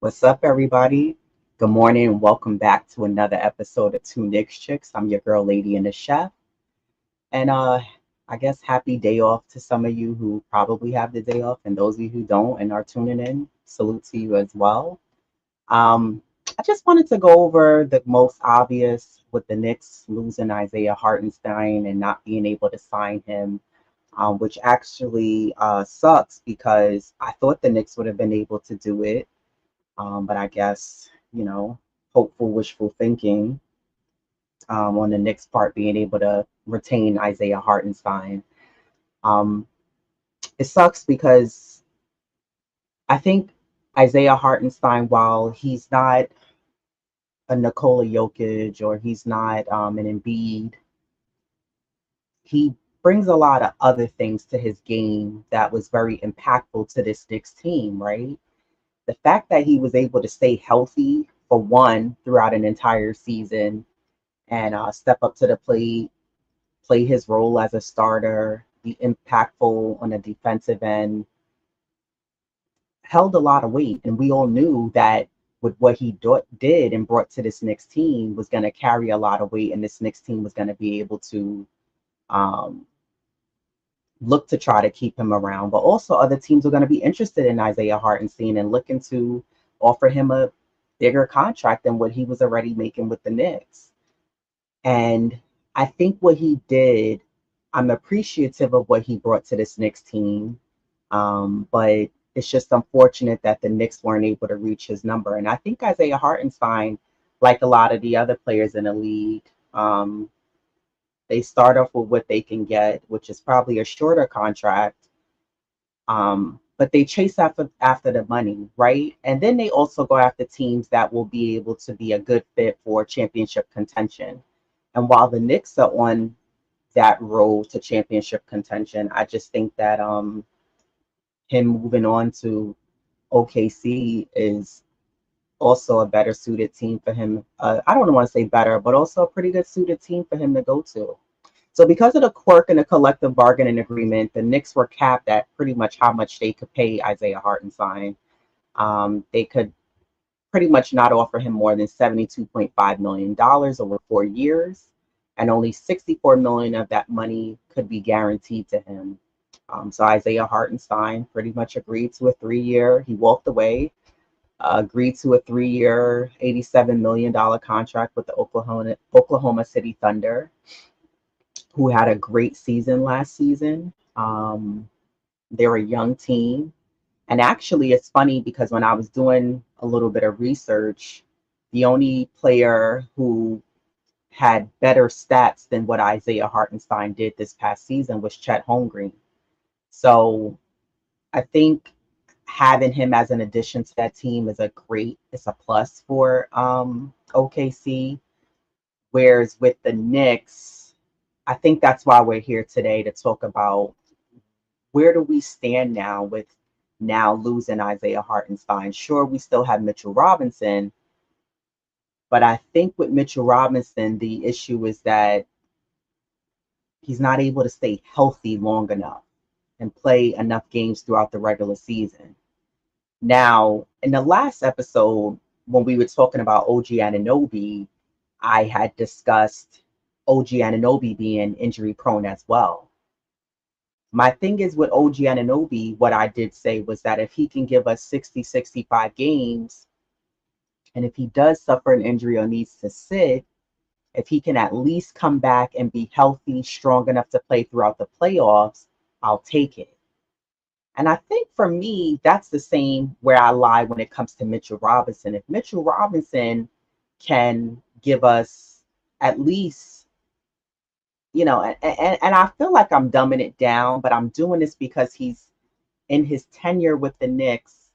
What's up, everybody? Good morning and welcome back to another episode of Two Knicks Chicks. I'm your girl, Lady and the Chef. And I guess happy day off to some of you who probably have the day off, and those of you who don't and are tuning in, salute to you as well. Um, I just wanted to go over the most obvious with the Knicks losing Isaiah Hartenstein and not being able to sign him, which actually sucks because I thought the Knicks would have been able to do it. But I guess, hopeful, wishful thinking on the Knicks' part being able to retain Isaiah Hartenstein. Um, it sucks because I think Isaiah Hartenstein, while he's not a Nikola Jokic or he's not an Embiid, he brings a lot of other things to his game that was very impactful to this Knicks team, right? The fact that he was able to stay healthy for one throughout an entire season and step up to the plate, play his role as a starter, be impactful on the defensive end, held a lot of weight. And we all knew that with what he did and brought to this Knicks team was going to carry a lot of weight, and this Knicks team was going to be able to um, look to try to keep him around. But also, other teams are going to be interested in Isaiah Hartenstein and looking to offer him a bigger contract than what he was already making with the Knicks. And I think what he did, I'm appreciative of what he brought to this Knicks team. But it's just unfortunate that the Knicks weren't able to reach his number. And I think Isaiah Hartenstein, like a lot of the other players in the league, they start off with what they can get, which is probably a shorter contract. But they chase after the money, right? And then they also go after teams that will be able to be a good fit for championship contention. And while the Knicks are on that road to championship contention, I just think that him moving on to OKC is also a better suited team for him. I don't want to say better, but also a pretty good suited team for him to go to. So because of the quirk in the collective bargaining agreement, the Knicks were capped at pretty much how much they could pay Isaiah Hartenstein. They could pretty much not offer him more than $72.5 million over 4 years, and only 64 million of that money could be guaranteed to him. So Isaiah Hartenstein pretty much agreed to a 3 year. He walked away, agreed to a 3 year, $87 million contract with the Oklahoma City Thunder, who had a great season last season. They're a young team. And actually, it's funny because when I was doing a little bit of research, the only player who had better stats than what Isaiah Hartenstein did this past season was Chet Holmgren. So I think having him as an addition to that team it's a plus for OKC. Whereas with the Knicks, I think that's why we're here today to talk about where do we stand now with now losing Isaiah Hartenstein. Sure, we still have Mitchell Robinson, but I think with Mitchell Robinson, the issue is that he's not able to stay healthy long enough and play enough games throughout the regular season. Now, in the last episode, when we were talking about OG Anunoby, I had discussed OG Anunoby being injury prone as well. My thing is with OG Anunoby, what I did say was that if he can give us 60, 65 games, and if he does suffer an injury or needs to sit, if he can at least come back and be healthy, strong enough to play throughout the playoffs, I'll take it. And I think for me, that's the same where I lie when it comes to Mitchell Robinson. If Mitchell Robinson can give us at least, and I feel like I'm dumbing it down, but I'm doing this because he's in his tenure with the Knicks.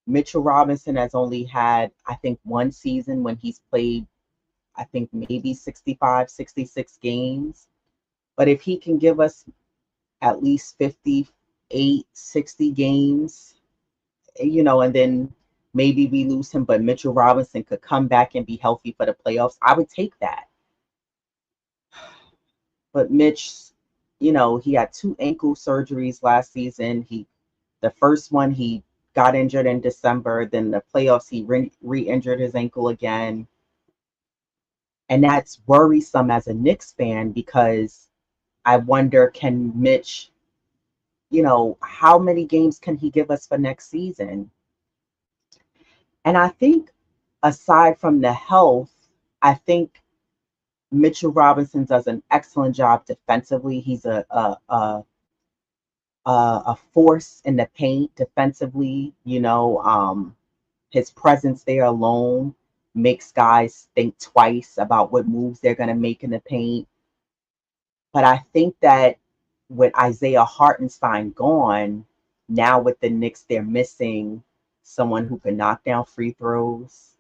Mitchell Robinson has only had, I think, one season when he's played, I think, maybe 65, 66 games. But if he can give us at least 58, 60 games, and then maybe we lose him, but Mitchell Robinson could come back and be healthy for the playoffs, I would take that. But Mitch, he had two ankle surgeries last season. The first one, he got injured in December. Then the playoffs, he re-injured his ankle again. And that's worrisome as a Knicks fan because I wonder, can Mitch, how many games can he give us for next season? And I think aside from the health, I think Mitchell Robinson does an excellent job defensively. He's a force in the paint defensively. His presence there alone makes guys think twice about what moves they're going to make in the paint. But I think that with Isaiah Hartenstein gone, now with the Knicks, they're missing someone who can knock down free throws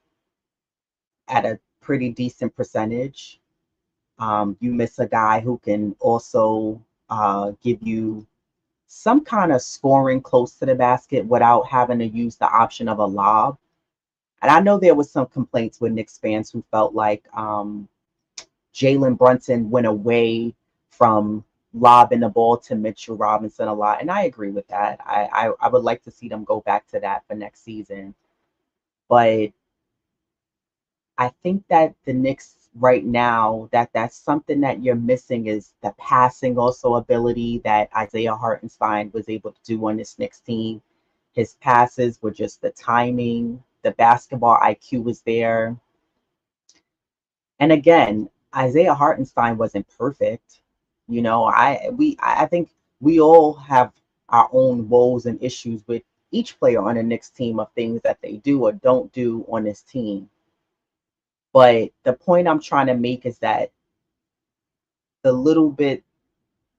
at a pretty decent percentage. You miss a guy who can also give you some kind of scoring close to the basket without having to use the option of a lob. And I know there was some complaints with Knicks fans who felt like Jalen Brunson went away from lobbing the ball to Mitchell Robinson a lot. And I agree with that. I would like to see them go back to that for next season. But I think that the Knicks right now, that's something that you're missing is the passing also ability that Isaiah Hartenstein was able to do on this Knicks team. His passes were just the timing, the basketball IQ was there. And again, Isaiah Hartenstein wasn't perfect. I think we all have our own woes and issues with each player on the Knicks team of things that they do or don't do on this team. But the point I'm trying to make is that the little bit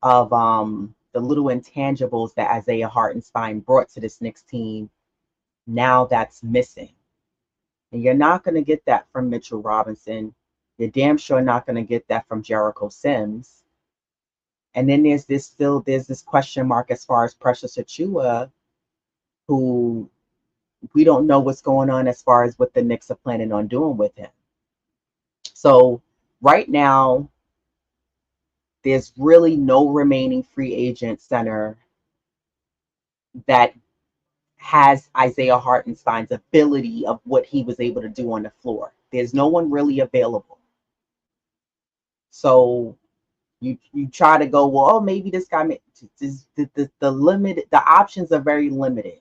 of the little intangibles that Isaiah Hartenstein brought to this Knicks team, now that's missing. And you're not going to get that from Mitchell Robinson. You're damn sure not going to get that from Jericho Sims. And then there's this question mark as far as Precious Achiuwa, who we don't know what's going on as far as what the Knicks are planning on doing with him. So right now, there's really no remaining free agent center that has Isaiah Hartenstein's ability of what he was able to do on the floor. There's no one really available. So you try to go, well, maybe this guy, the options are very limited.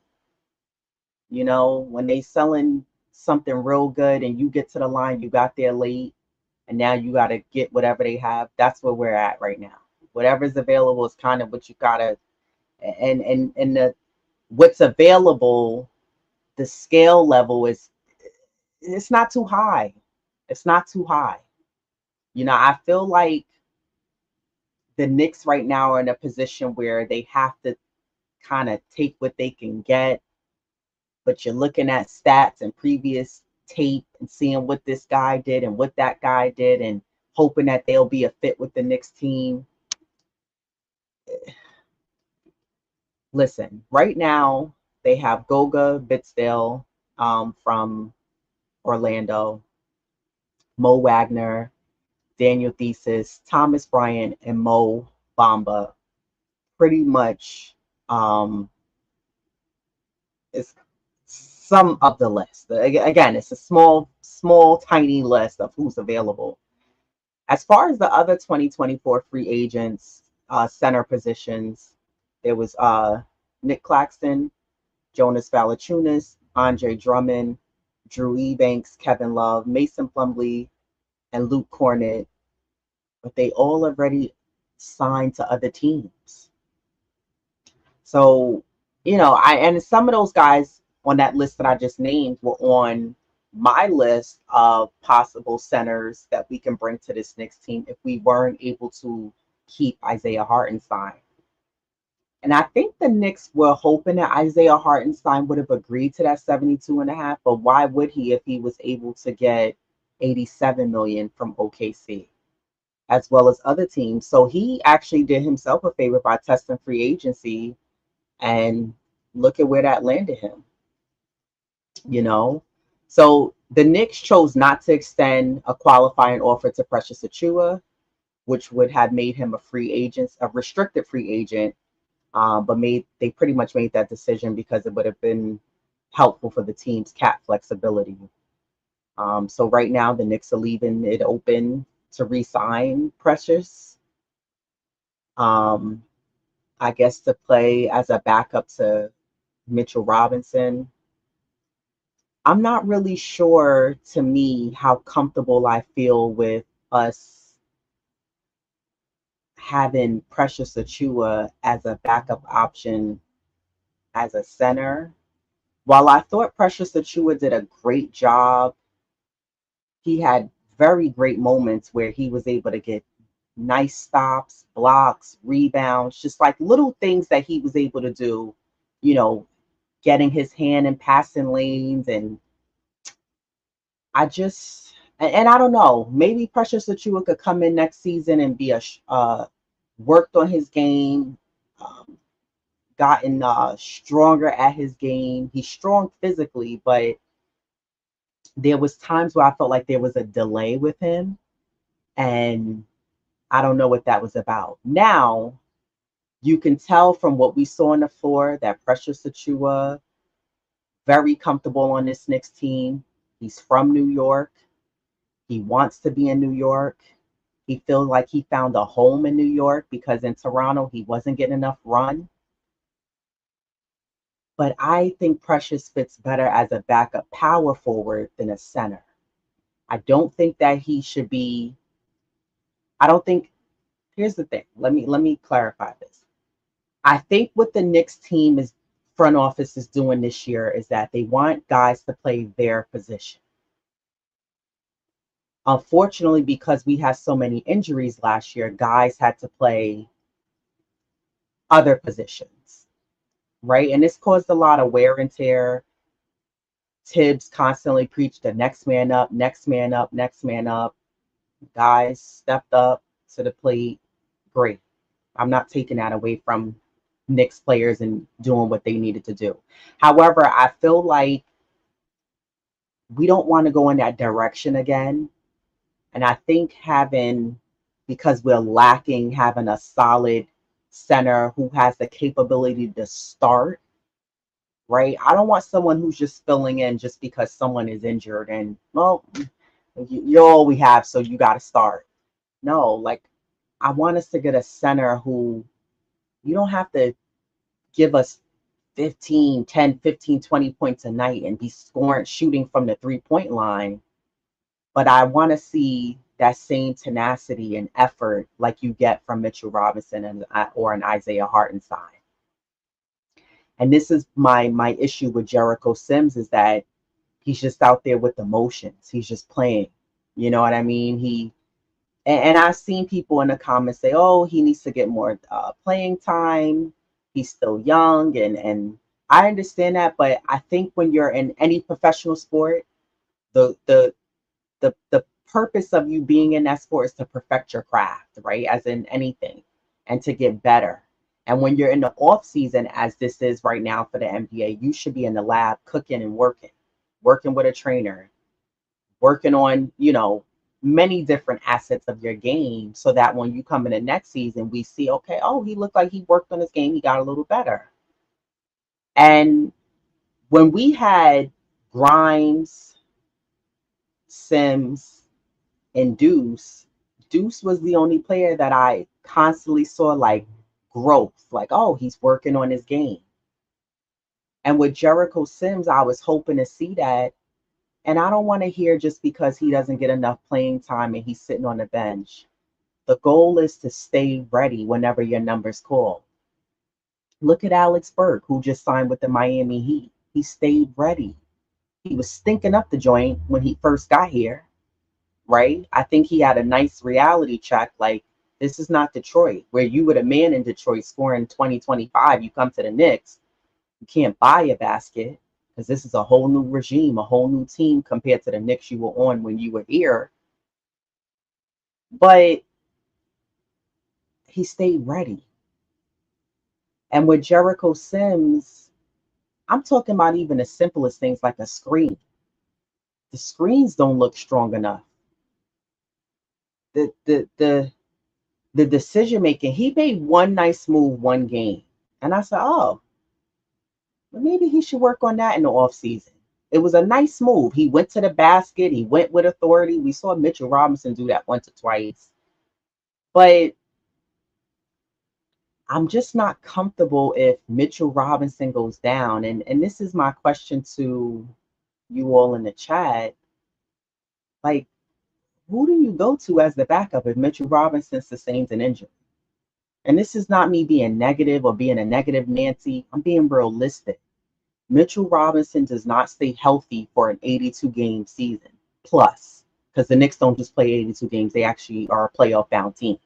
When they selling something real good and you get to the line, you got there late, and now you got to get whatever they have. That's where we're at right now. Whatever's available is kind of what you gotta, and what's available, the scale level it's not too high. It's not too high. I feel like the Knicks right now are in a position where they have to kind of take what they can get, but you're looking at stats and previous tape and seeing what this guy did and what that guy did and hoping that they'll be a fit with the Knicks team. Listen, right now they have Goga Bitzdale from Orlando, Mo Wagner, Daniel Thesis, Thomas Bryant, and Mo Bamba. Pretty much is some of the list. Again, it's a small, tiny list of who's available. As far as the other 2024 free agents, center positions, there was Nick Claxton, Jonas Valanciunas, Andre Drummond, Drew Eubanks, Kevin Love, Mason Plumlee, and Luke Cornett. But they all already signed to other teams. So, and some of those guys on that list that I just named were on my list of possible centers that we can bring to this Knicks team if we weren't able to keep Isaiah Hartenstein. And I think the Knicks were hoping that Isaiah Hartenstein would have agreed to that 72.5, but why would he if he was able to get $87 million from OKC, as well as other teams? So he actually did himself a favor by testing free agency, and look at where that landed him. So the Knicks chose not to extend a qualifying offer to Precious Achiuwa, which would have made him a free agent, a restricted free agent. But they pretty much made that decision because it would have been helpful for the team's cap flexibility. So right now, the Knicks are leaving it open to re-sign Precious. Um, I guess to play as a backup to Mitchell Robinson. I'm not really sure, to me, how comfortable I feel with us having Precious Achiuwa as a backup option as a center. While I thought Precious Achiuwa did a great job, he had very great moments where he was able to get nice stops, blocks, rebounds, just like little things that he was able to do, you know, getting his hand in passing lanes. And I just, and I don't know, maybe Precious Achiuwa could come in next season and be worked on his game, um, gotten stronger at his game. He's strong physically, but there was times where I felt like there was a delay with him, and I don't know what that was about. Now you can tell from what we saw on the floor that Precious Achiuwa very comfortable on this Knicks team. He's from New York. He wants to be in New York. He feels like he found a home in New York because in Toronto he wasn't getting enough run. But I think Precious fits better as a backup power forward than a center. I don't think that he should be. I don't think. Here's the thing. Let me clarify this. I think what the Knicks team is front office is doing this year is that they want guys to play their position. Unfortunately, because we had so many injuries last year, guys had to play other positions, right? And this caused a lot of wear and tear. Tibbs constantly preached the next man up, next man up, next man up. Guys stepped up to the plate. Great. I'm not taking that away from Knicks players and doing what they needed to do. However, I feel like we don't want to go in that direction again. And I think because we're lacking having a solid center who has the capability to start, right? I don't want someone who's just filling in just because someone is injured and, well, you're all we have, so you got to start. No, like, I want us to get a center who you don't have to give us 15, 10, 15, 20 points a night and be scoring, shooting from the 3-point line. But I want to see that same tenacity and effort like you get from Mitchell Robinson or an Isaiah Hartenstein. And this is my issue with Jericho Sims is that he's just out there with emotions. He's just playing. You know what I mean? And I've seen people in the comments say, "Oh, he needs to get more playing time. He's still young," and I understand that, but I think when you're in any professional sport, the the the purpose of you being in that sport is to perfect your craft, right? As in anything, and to get better. And when you're in the off season, as this is right now for the NBA, you should be in the lab cooking and working with a trainer, working on, many different assets of your game so that when you come in the next season, we see, okay, oh, he looked like he worked on his game. He got a little better. And when we had Grimes, Sims, and Deuce was the only player that I constantly saw like growth, like, oh, he's working on his game. And with Jericho Sims, I was hoping to see that. And I don't want to hear just because he doesn't get enough playing time and he's sitting on the bench. The goal is to stay ready whenever your number's called. Look at Alex Burke, who just signed with the Miami Heat. He stayed ready. He was stinking up the joint when he first got here, right? I think he had a nice reality check. Like, this is not Detroit, where you were a man in Detroit scoring 20, 25. You come to the Knicks, you can't buy a basket because this is a whole new regime, a whole new team compared to the Knicks you were on when you were here. But he stayed ready. And with Jericho Sims, I'm talking about even the simplest things like a screen. The screens don't look strong enough. The decision making, he made one nice move one game. And I said, oh, maybe he should work on that in the offseason. It was a nice move. He went to the basket. He went with authority. We saw Mitchell Robinson do that once or twice. But I'm just not comfortable if Mitchell Robinson goes down. And this is my question to you all in the chat. Like, who do you go to as the backup if Mitchell Robinson sustains an injury? And this is not me being negative or being a negative Nancy. I'm being realistic. Mitchell Robinson does not stay healthy for an 82 game season plus, because the Knicks don't just play 82 games. They actually are a playoff bound team,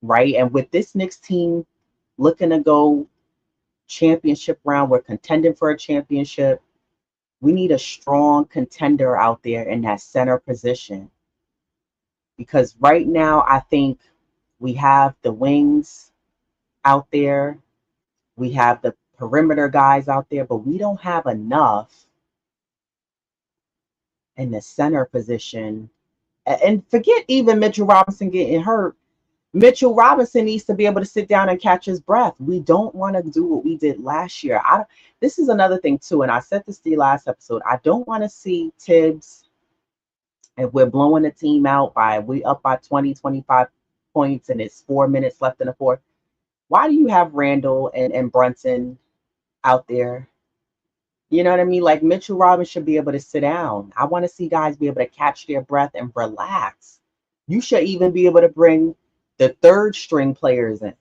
right? And with this Knicks team looking to go championship round, we're contending for a championship. We need a strong contender out there in that center position, because right now I think we have the wings out there. We have the perimeter guys out there, but we don't have enough in the center position. And forget even Mitchell Robinson getting hurt. Mitchell Robinson needs to be able to sit down and catch his breath. We don't want to do what we did last year. This is another thing too, and I said this the last episode. I don't want to see Tibbs, if we're blowing the team out we up by 20, 25 points and it's 4 minutes left in the fourth. Why do you have Randall and Brunson out there? You know what I mean? Like, Mitchell Robinson should be able to sit down. I want to see guys be able to catch their breath and relax. You should even be able to bring the third string players in,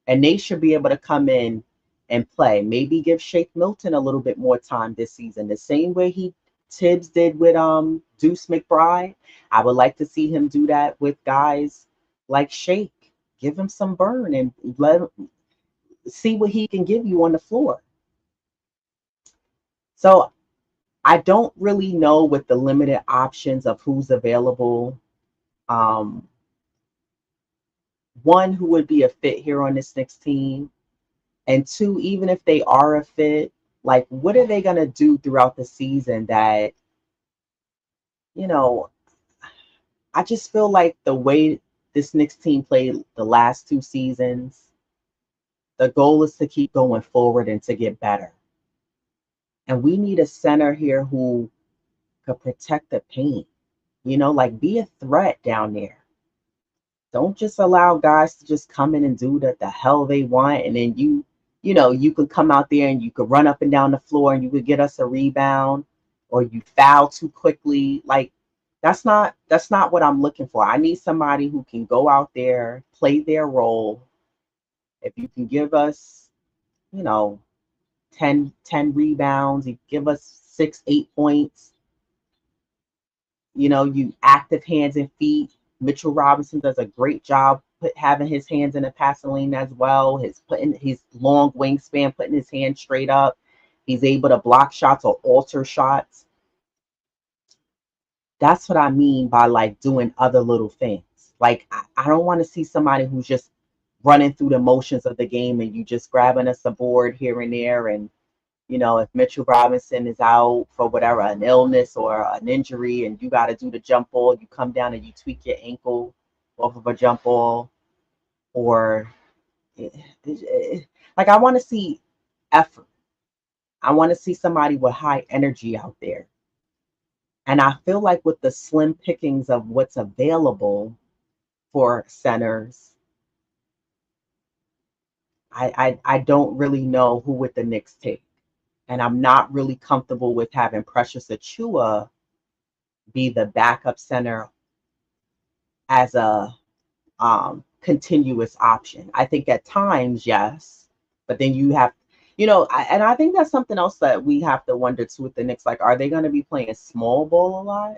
and they should be able to come in and play. Maybe give Shake Milton a little bit more time this season, the same way Tibbs did with Deuce McBride. I would like to see him do that with guys like Shake. Give him some burn and let him see what he can give you on the floor. So I don't really know with the limited options of who's available. One, who would be a fit here on this Knicks team, and two, even if they are a fit, like, what are they gonna do throughout the season that, I just feel like the way this Knicks team played the last 2 seasons, the goal is to keep going forward and to get better. And we need a center here who could protect the paint, like, be a threat down there. Don't just allow guys to just come in and do the hell they want. And then you could come out there and you could run up and down the floor and you could get us a rebound, or you foul too quickly. Like, that's not what I'm looking for. I need somebody who can go out there, play their role. If you can give us, 10 rebounds, you give us 6, 8 points, you active hands and feet. Mitchell Robinson does a great job having his hands in the passing lane as well. His putting his long wingspan, putting his hands straight up. He's able to block shots or alter shots. That's what I mean by, like, doing other little things. Like, I don't want to see somebody who's just running through the motions of the game and you just grabbing us a board here and there. And, if Mitchell Robinson is out for whatever, an illness or an injury, and you got to do the jump ball, you come down and you tweak your ankle off of a jump ball. Or, like, I want to see effort. I want to see somebody with high energy out there. And I feel like with the slim pickings of what's available for centers, I don't really know who would the Knicks take. And I'm not really comfortable with having Precious Achiuwa be the backup center as a continuous option. I think at times, yes, but then you have, and I think that's something else that we have to wonder too with the Knicks. Like, are they going to be playing small ball a lot?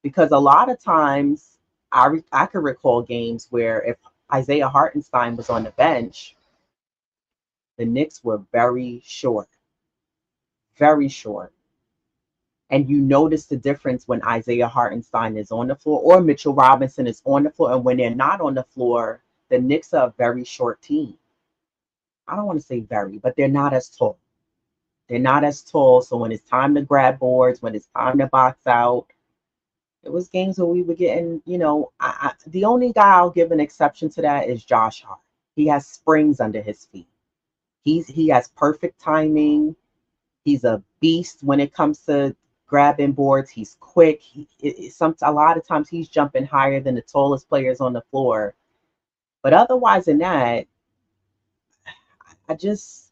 Because a lot of times, I could recall games where if Isaiah Hartenstein was on the bench, the Knicks were very short. Very short. And you notice the difference when Isaiah Hartenstein is on the floor or Mitchell Robinson is on the floor. And when they're not on the floor, the Knicks are a very short team. I don't want to say very, but they're not as tall. They're not as tall. So when it's time to grab boards, when it's time to box out, it was games where we were getting, the only guy I'll give an exception to that is Josh Hart. He has springs under his feet. He has perfect timing. He's a beast when it comes to grabbing boards. He's quick. A lot of times he's jumping higher than the tallest players on the floor. But otherwise than that, I just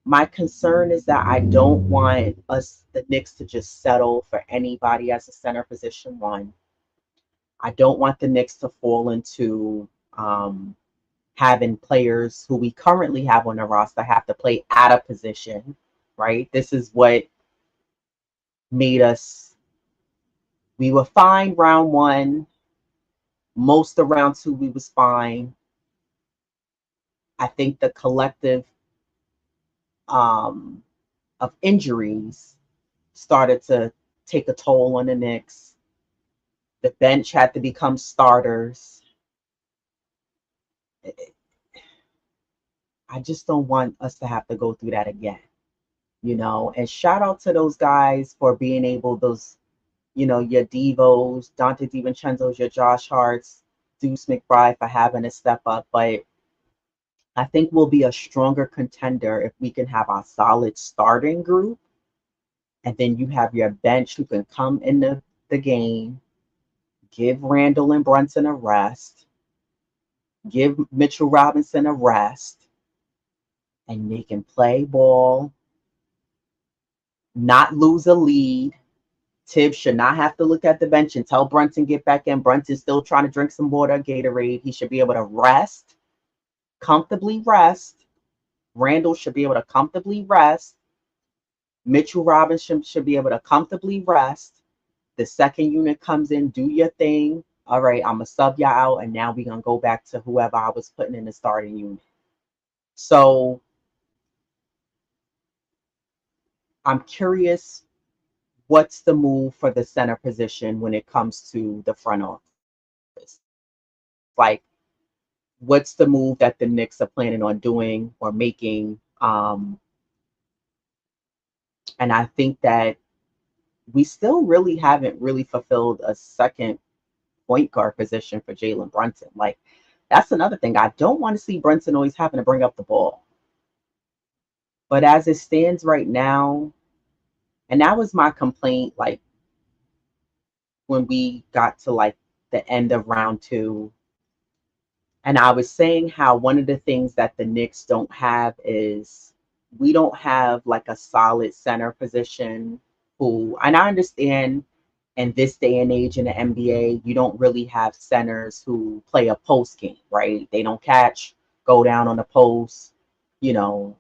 my concern is that I don't want the Knicks, to just settle for anybody as a center position one. I don't want the Knicks to fall into having players who we currently have on the roster have to play out of position, right? This is what made us, we were fine round one. Most of round two, we was fine. I think the collective um, of injuries started to take a toll on the Knicks. The bench had to become starters. I just don't want us to have to go through that again, And shout out to those guys for being able, your Devos, Dante DiVincenzo's, your Josh Harts, Deuce McBride for having to step up. But I think we'll be a stronger contender if we can have a solid starting group. And then you have your bench who can come in the game, give Randall and Brunson a rest, give Mitchell Robinson a rest, and they can play ball, not lose a lead. Tibbs should not have to look at the bench and tell Brunson get back in. Brunson's still trying to drink some water, Gatorade. He should be able to rest, comfortably rest. Randall should be able to comfortably rest. Mitchell Robinson should be able to comfortably rest. The second unit comes in, do your thing. All right, I'm going to sub y'all out, and now we're going to go back to whoever I was putting in the starting unit. So I'm curious, what's the move for the center position when it comes to the front office? Like, what's the move that the Knicks are planning on doing or making? And I think that we still really haven't really fulfilled a second point guard position for Jalen Brunson. Like, that's another thing. I don't want to see Brunson always having to bring up the ball. But as it stands right now, and that was my complaint, like, when we got to, like, the end of round two, and I was saying how one of the things that the Knicks don't have is we don't have, like, a solid center position and I understand in this day and age in the NBA, you don't really have centers who play a post game, right? They don't catch, go down on the post, you know,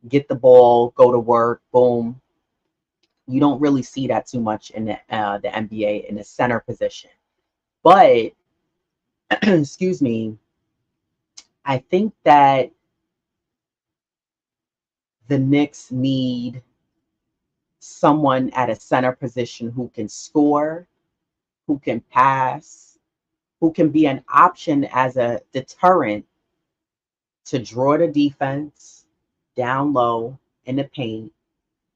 get the ball, go to work, boom. You don't really see that too much in the NBA in the center position. But, excuse me, I think that the Knicks need someone at a center position who can score, who can pass, who can be an option as a deterrent to draw the defense down low in the paint.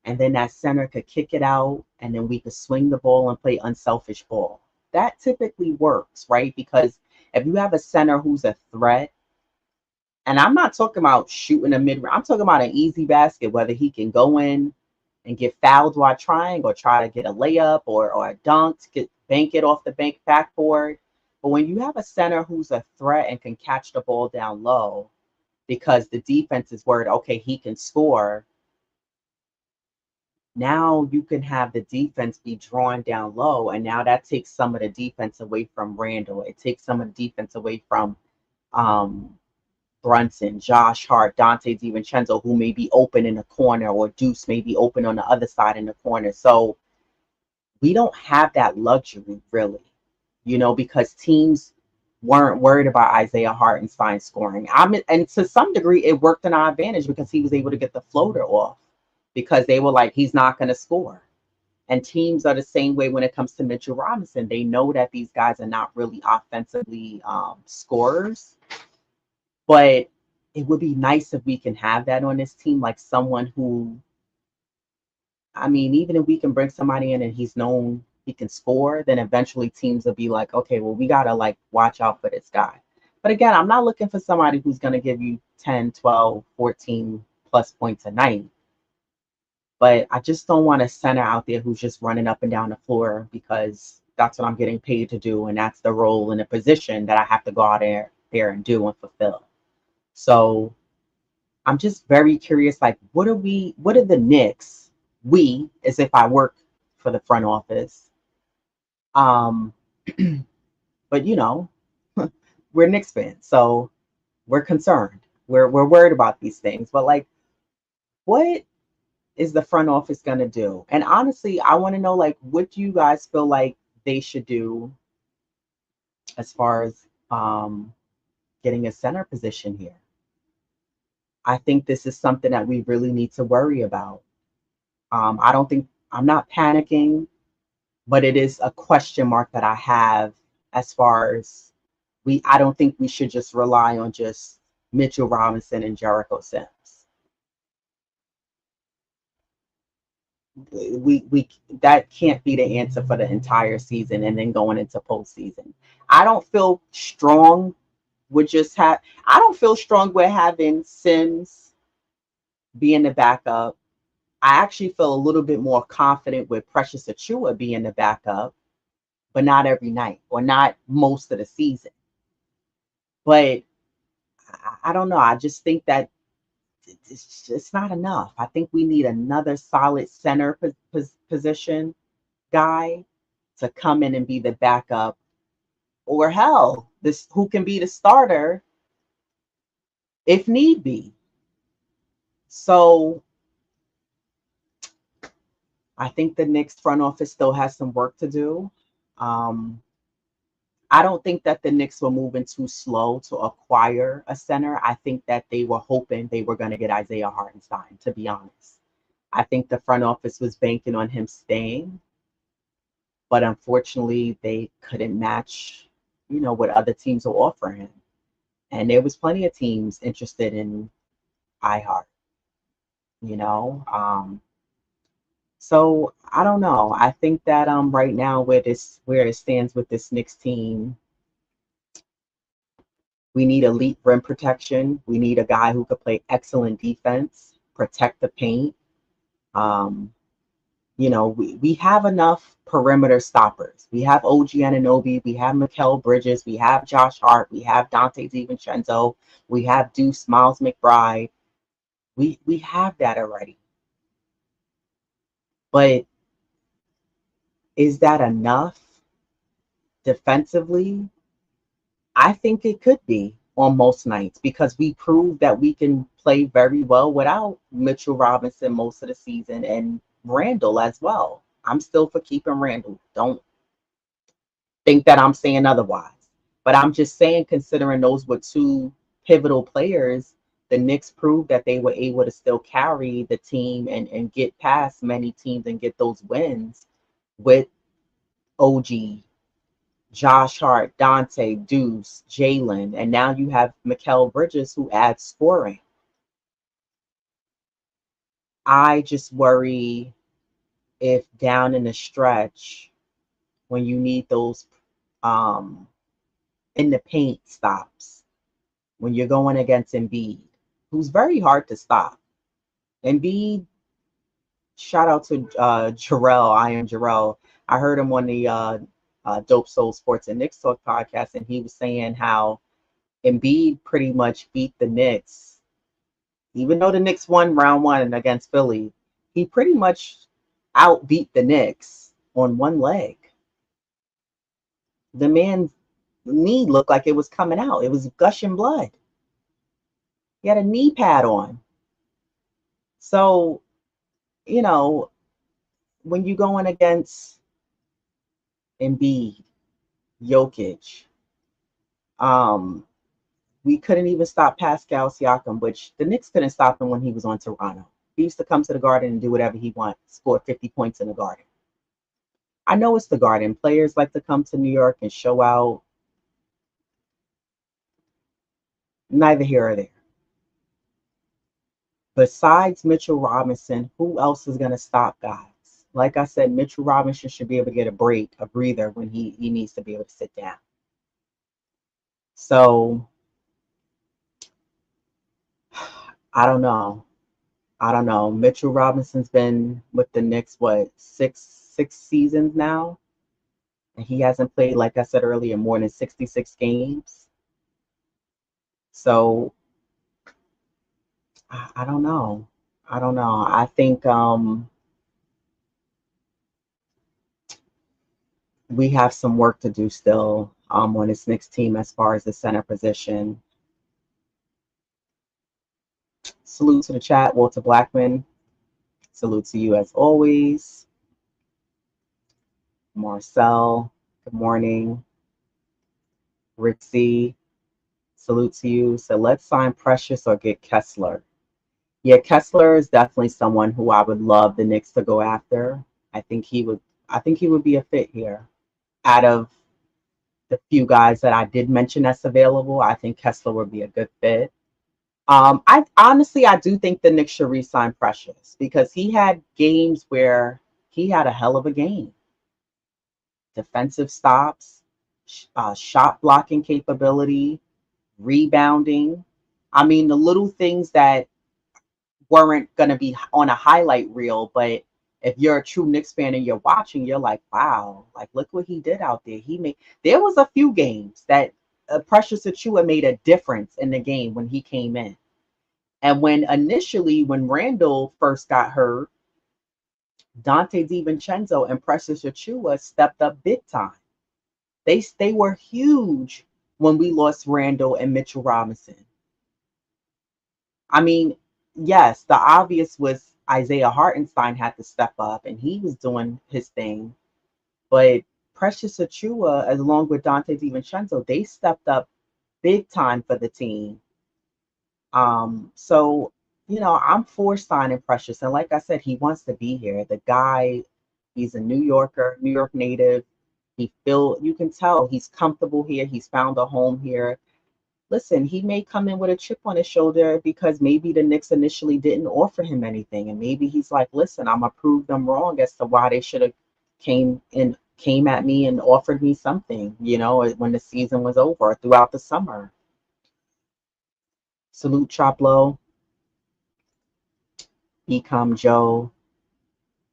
And then that center could kick it out, and then we could swing the ball and play unselfish ball. That typically works, right? Because if you have a center who's a threat, and I'm not talking about shooting a mid, I'm talking about an easy basket, whether he can go in and get fouled while trying, or try to get a layup or a dunk, bank it off the backboard. But when you have a center who's a threat and can catch the ball down low, because the defense is worried, okay, he can score. Now you can have the defense be drawn down low, and now that takes some of the defense away from Randall. It takes some of the defense away from Brunson, Josh Hart, Dante DiVincenzo, who may be open in the corner, or Deuce may be open on the other side in the corner. So we don't have that luxury, really, because teams weren't worried about Isaiah Hartenstein scoring. And to some degree, it worked in our advantage because he was able to get the floater off, because they were like, he's not going to score. And teams are the same way when it comes to Mitchell Robinson. They know that these guys are not really offensively scorers. But it would be nice if we can have that on this team, like someone who, I mean, even if we can bring somebody in and he's known he can score, then eventually teams will be like, okay, well, we got to, like, watch out for this guy. But again, I'm not looking for somebody who's going to give you 10, 12, 14 plus points a night. But I just don't want a center out there who's just running up and down the floor because that's what I'm getting paid to do, and that's the role and the position that I have to go out there and do and fulfill. So I'm just very curious, like, what are the Knicks, we, as if I work for the front office, um, but we're Knicks fans, so we're concerned. We're worried about these things. But like, what is the front office gonna do? And honestly, I want to know, like, what do you guys feel like they should do as far as getting a center position here? I think this is something that we really need to worry about. I don't think I'm not panicking, but it is a question mark that I have as far as I don't think we should just rely on just Mitchell Robinson and Jericho Sims. We that can't be the answer for the entire season and then going into postseason. I don't feel strong with just have I don't feel strong with having Sims being the backup. I actually feel a little bit more confident with Precious Achiuwa being the backup, but not every night or not most of the season. But I don't know. I just think that it's not enough. I think we need another solid center position guy to come in and be the backup, or hell, this who can be the starter if need be. So I think the Knicks front office still has some work to do. Um, I don't think that the Knicks were moving too slow to acquire a center. I think that they were hoping they were going to get Isaiah Hartenstein, to be honest. I think the front office was banking on him staying, but unfortunately they couldn't match, what other teams were offering him. And there was plenty of teams interested in iHart, you know. So I don't know. I think that right now where it stands with this Knicks team, we need elite rim protection. We need a guy who could play excellent defense, protect the paint. Um, we have enough perimeter stoppers. We have OG Anunoby, we have Mikal Bridges, we have Josh Hart, we have Dante DiVincenzo, we have Deuce Miles McBride. We have that already. But is that enough defensively? I think it could be on most nights because we proved that we can play very well without Mitchell Robinson most of the season and Randall as well. I'm still for keeping Randall. Don't think that I'm saying otherwise. But I'm just saying, considering those were two pivotal players, the Knicks proved that they were able to still carry the team and get past many teams and get those wins with OG, Josh Hart, Dante, Deuce, Jalen, and now you have Mikal Bridges who adds scoring. I just worry if down in the stretch, when you need those um, in the paint stops, when you're going against Embiid, who's very hard to stop. Embiid, shout out to Jarrell, I am Jarrell. I heard him on the Dope Soul Sports and Knicks Talk podcast, and he was saying how Embiid pretty much beat the Knicks. Even though the Knicks won round one against Philly, he pretty much outbeat the Knicks on one leg. The man's knee looked like it was coming out. It was gushing blood. He had a knee pad on. So, you know, when you're going against Embiid, Jokic, um, we couldn't even stop Pascal Siakam, which the Knicks couldn't stop him when he was on Toronto. He used to come to the Garden and do whatever he wants, score 50 points in the Garden. I know it's the Garden. Players like to come to New York and show out. Neither here or there. Besides Mitchell Robinson, who else is going to stop guys? Like I said, Mitchell Robinson should be able to get a break, a breather when he needs to be able to sit down. So I don't know. I don't know. Mitchell Robinson's been with the Knicks, what, six seasons now? And he hasn't played, like I said earlier, more than 66 games. So I don't know. I don't know. I think we have some work to do still on this Knicks team as far as the center position. Salute to the chat, Walter Blackman. Salute to you as always. Marcel, good morning. Rixie, salute to you. So let's sign Precious or get Kessler. Yeah, Kessler is definitely someone who I would love the Knicks to go after. I think he would be a fit here. Out of the few guys that I did mention that's available, I think Kessler would be a good fit. I do think the Knicks should re-sign Precious because he had games where he had a hell of a game. Defensive stops, shot blocking capability, rebounding. I mean, the little things that weren't going to be on a highlight reel, but if you're a true Knicks fan and you're watching, you're like, wow, like look what he did out there. There was a few games that Precious Achiuwa made a difference in the game when he came in. And when Randall first got hurt, Dante DiVincenzo and Precious Achiuwa stepped up big time. They were huge when we lost Randall and Mitchell Robinson. I mean, yes, the obvious was Isaiah Hartenstein had to step up and he was doing his thing. But Precious Achiuwa, along with Dante DiVincenzo, they stepped up big time for the team. So I'm for signing Precious, and like I said, he wants to be here. The guy, he's a New Yorker, New York native. You can tell he's comfortable here. He's found a home here. Listen, he may come in with a chip on his shoulder because maybe the Knicks initially didn't offer him anything, and maybe he's like, listen, I'm gonna prove them wrong as to why they should have came at me and offered me something, when the season was over or throughout the summer. Salute Choplo, Ecom Joe.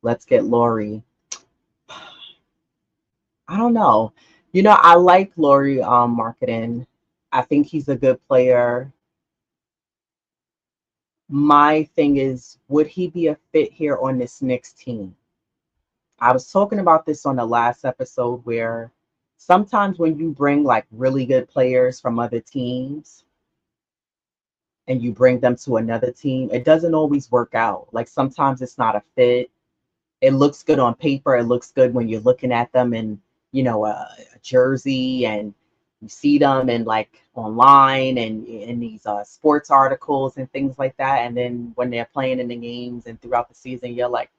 Let's get Lori. I don't know. I like Lori marketing. I think he's a good player. My thing is, would he be a fit here on this Knicks team? I was talking about this on the last episode where sometimes when you bring like really good players from other teams and you bring them to another team, it doesn't always work out. Like sometimes it's not a fit. It looks good on paper. It looks good when you're looking at them in, a jersey, and you see them and like online and in these sports articles and things like that. And then when they're playing in the games and throughout the season, you're like,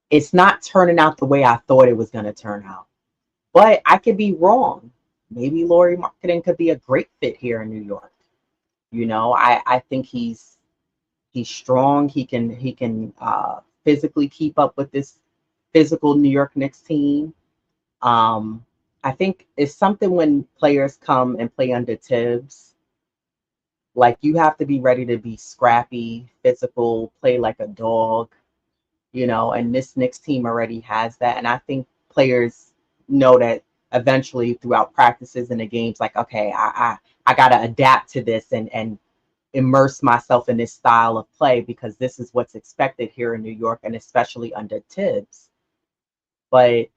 it's not turning out the way I thought it was going to turn out. But I could be wrong. Maybe Laurie Marketing could be a great fit here in New York. I think he's strong. He can physically keep up with this physical New York Knicks team. I think it's something when players come and play under Tibbs. Like you have to be ready to be scrappy, physical, play like a dog, and this Knicks team already has that. And I think players know that eventually throughout practices and the games, like, okay, I gotta adapt to this and immerse myself in this style of play because this is what's expected here in New York and especially under Tibbs. But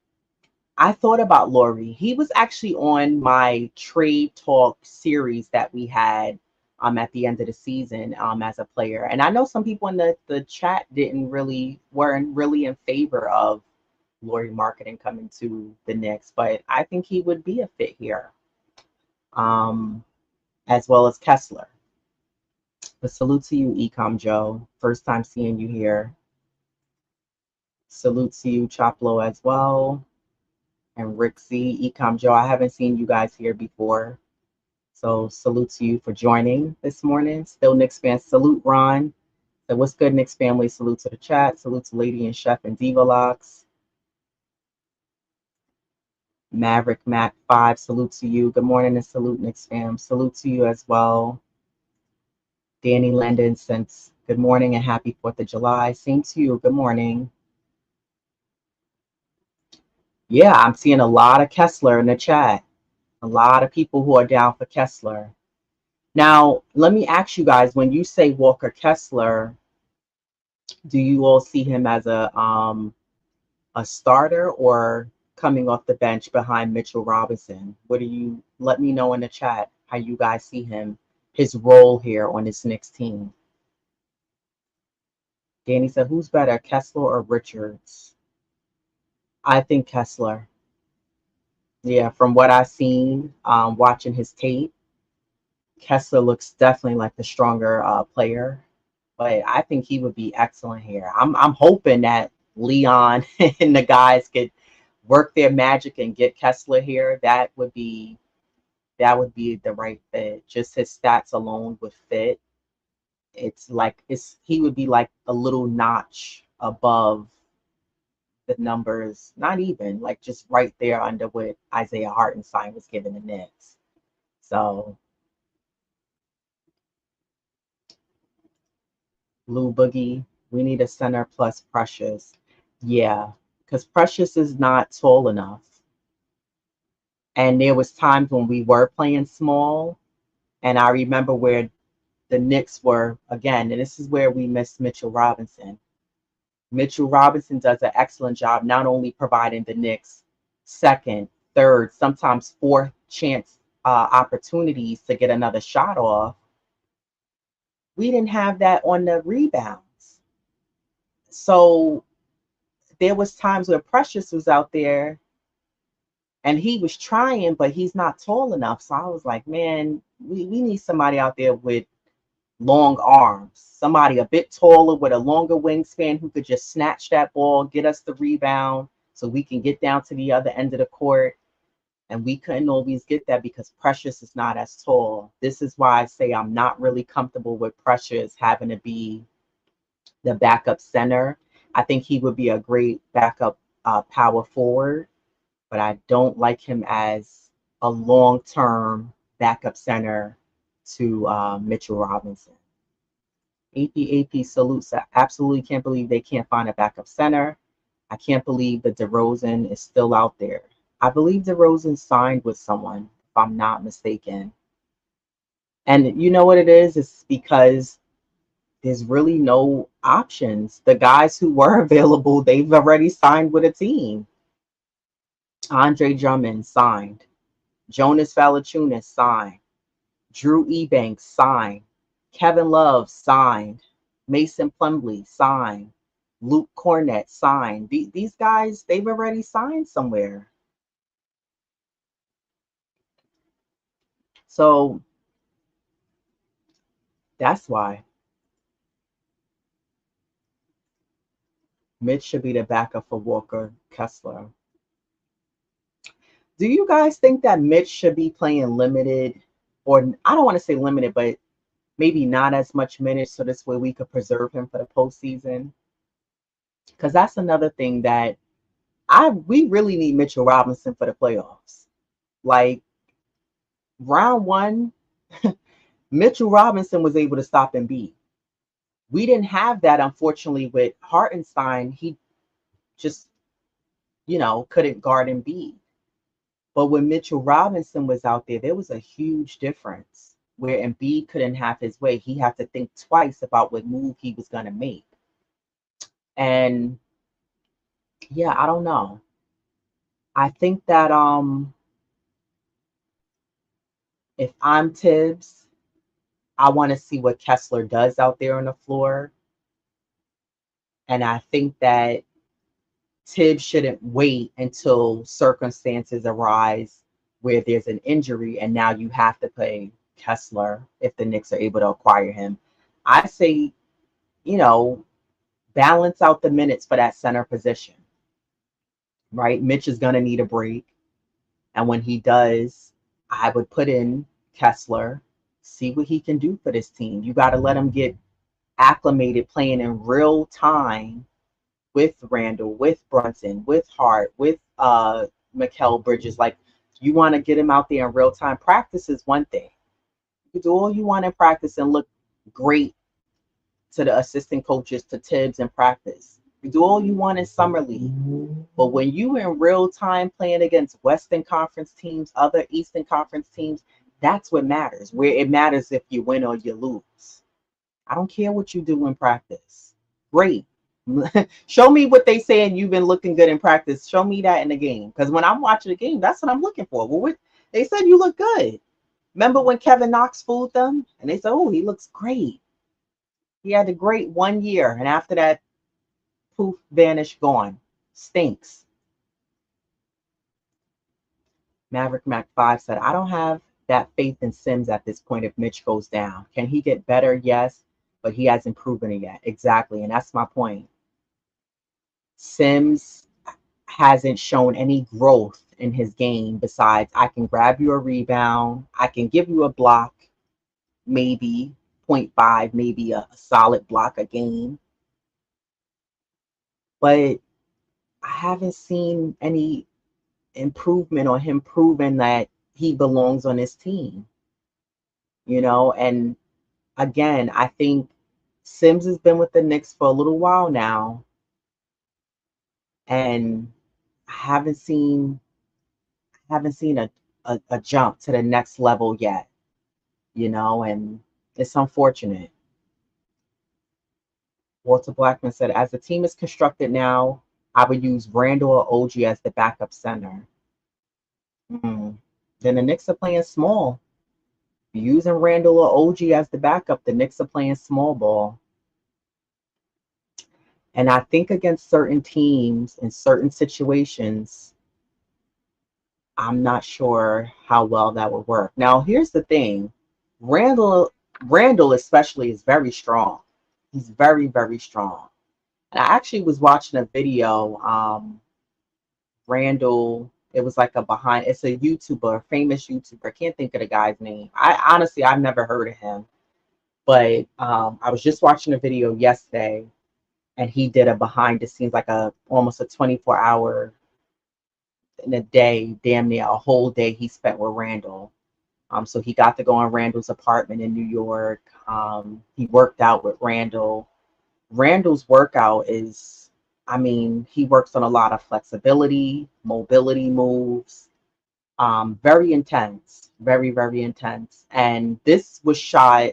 I thought about Laurie. He was actually on my trade talk series that we had at the end of the season as a player. And I know some people in the chat weren't really in favor of Laurie Marketing coming to the Knicks, but I think he would be a fit here. As well as Kessler. But salute to you, Ecom Joe. First time seeing you here. Salute to you, Choplo, as well. And Rick C, Ecom Joe. I haven't seen you guys here before. So salute to you for joining this morning. Still Knicks fans. Salute Ron. So what's good, Knicks family? Salute to the chat. Salute to Lady and Chef and Diva Locks. Maverick Mac 5. Salute to you. Good morning and salute Knicks fam. Salute to you as well. Danny Landon Good morning and happy 4th of July. Same to you. Good morning. Yeah, I'm seeing a lot of Kessler in the chat. A lot of people who are down for Kessler. Now, let me ask you guys, when you say Walker Kessler, do you all see him as a starter or coming off the bench behind Mitchell Robinson? What do you let me know in the chat how you guys see him, his role here on this Knicks team? Danny said, who's better, Kessler or Richards? I think Kessler. Yeah, from what I've seen, watching his tape, Kessler looks definitely like the stronger player. But I think he would be excellent here. I'm hoping that Leon and the guys could work their magic and get Kessler here. That would be the right fit. Just his stats alone would fit. He would be like a little notch above the numbers, not even like just right there under what Isaiah Hartenstein was given the Knicks. So Blue Boogie, we need a center plus Precious. Yeah, because Precious is not tall enough. And there was times when we were playing small, and I remember where the Knicks were again, and this is where we missed Mitchell Robinson. Mitchell Robinson does an excellent job not only providing the Knicks second, third, sometimes fourth chance opportunities to get another shot off. We didn't have that on the rebounds. So there was times where Precious was out there and he was trying, but he's not tall enough. So I was like, man, we need somebody out there with long arms, somebody a bit taller with a longer wingspan who could just snatch that ball, get us the rebound so we can get down to the other end of the court. And we couldn't always get that because Precious is not as tall. This is why I say I'm not really comfortable with Precious having to be the backup center. I think he would be a great backup power forward, but I don't like him as a long-term backup center to Mitchell Robinson. AP salutes. I absolutely can't believe they can't find a backup center. I can't believe that DeRozan is still out there. I believe DeRozan signed with someone, if I'm not mistaken. And you know what it is? It's because there's really no options. The guys who were available, they've already signed with a team. Andre Drummond signed. Jonas Valanciunas signed. Drew Eubanks signed. Kevin Love signed. Mason Plumlee signed. Luke Cornett signed. These guys, they've already signed somewhere. So that's why Mitch should be the backup for Walker Kessler. Do you guys think that Mitch should be playing limited, or I don't want to say limited, but maybe not as much minutes so this way we could preserve him for the postseason? Because that's another thing that we really need Mitchell Robinson for the playoffs. Like round one, Mitchell Robinson was able to stop Embiid. We didn't have that, unfortunately, with Hartenstein. He just, couldn't guard Embiid. But when Mitchell Robinson was out there was a huge difference where Embiid couldn't have his way. He had to think twice about what move he was going to make. And yeah, I don't know. I think that if I'm Tibbs, I want to see what Kessler does out there on the floor. And I think that Tibbs shouldn't wait until circumstances arise where there's an injury and now you have to play Kessler if the Knicks are able to acquire him. I say, balance out the minutes for that center position, right? Mitch is going to need a break. And when he does, I would put in Kessler, see what he can do for this team. You got to let him get acclimated playing in real time with Randall, with Brunson, with Hart, with Mikal Bridges. Like, you want to get him out there in real time. Practice is one thing. You can do all you want in practice and look great to the assistant coaches, to Tibbs in practice. You do all you want in summer league. But when you in real time playing against Western Conference teams, other Eastern Conference teams, that's what matters. Where it matters if you win or you lose. I don't care what you do in practice. Great. Show me what they saying you've been looking good in practice. Show me that in the game. Because when I'm watching the game, that's what I'm looking for. Well, they said you look good. Remember when Kevin Knox fooled them? And they said, oh, he looks great. He had a great 1 year. And after that, poof, vanished, gone. Stinks. Maverick Mac 5 said, I don't have that faith in Sims at this point if Mitch goes down. Can he get better? Yes, but he hasn't proven it yet. Exactly. And that's my point. Sims hasn't shown any growth in his game besides I can grab you a rebound, I can give you a block, maybe 0.5, maybe a solid block a game. But I haven't seen any improvement or him proving that he belongs on his team. And again, I think Sims has been with the Knicks for a little while now, and I haven't seen a jump to the next level yet, and it's unfortunate. Walter Blackman said, as the team is constructed now, I would use Randall or OG as the backup center. Then the Knicks are playing small. Using Randall or OG as the backup, the Knicks are playing small ball. And I think against certain teams in certain situations, I'm not sure how well that would work. Now, here's the thing. Randall especially is very strong. He's very, very strong. And I actually was watching a video, Randall, it was like it's a YouTuber, a famous YouTuber. I can't think of the guy's name. I've never heard of him. But I was just watching a video yesterday, and he did a behind the scenes, like almost a 24-hour in a day, damn near a whole day he spent with Randall. So he got to go in Randall's apartment in New York. He worked out with Randall. Randall's workout is, he works on a lot of flexibility, mobility moves. Very intense, very, very intense. And this was shot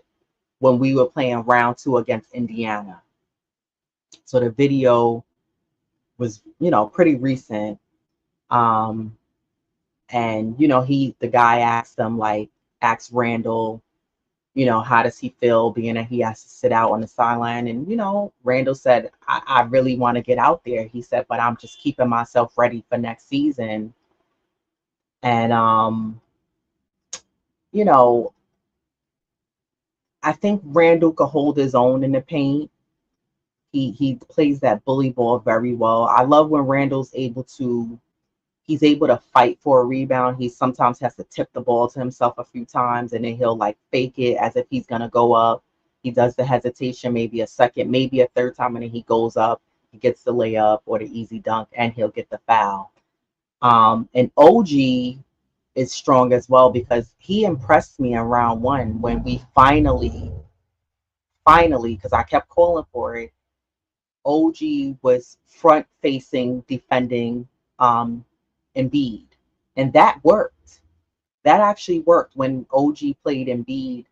when we were playing round 2 against Indiana. So the video was, pretty recent. And, the guy asked Randall, how does he feel being that he has to sit out on the sideline? And, Randall said, I really want to get out there. He said, but I'm just keeping myself ready for next season. And, I think Randall could hold his own in the paint. He plays that bully ball very well. I love when Randall's he's able to fight for a rebound. He sometimes has to tip the ball to himself a few times, and then he'll fake it as if he's going to go up. He does the hesitation, maybe a second, maybe a third time, and then he goes up. He gets the layup or the easy dunk, and he'll get the foul. And OG is strong as well because he impressed me in round 1 when we finally, because I kept calling for it, OG was front facing defending Embiid, and that worked. That actually worked when OG played Embiid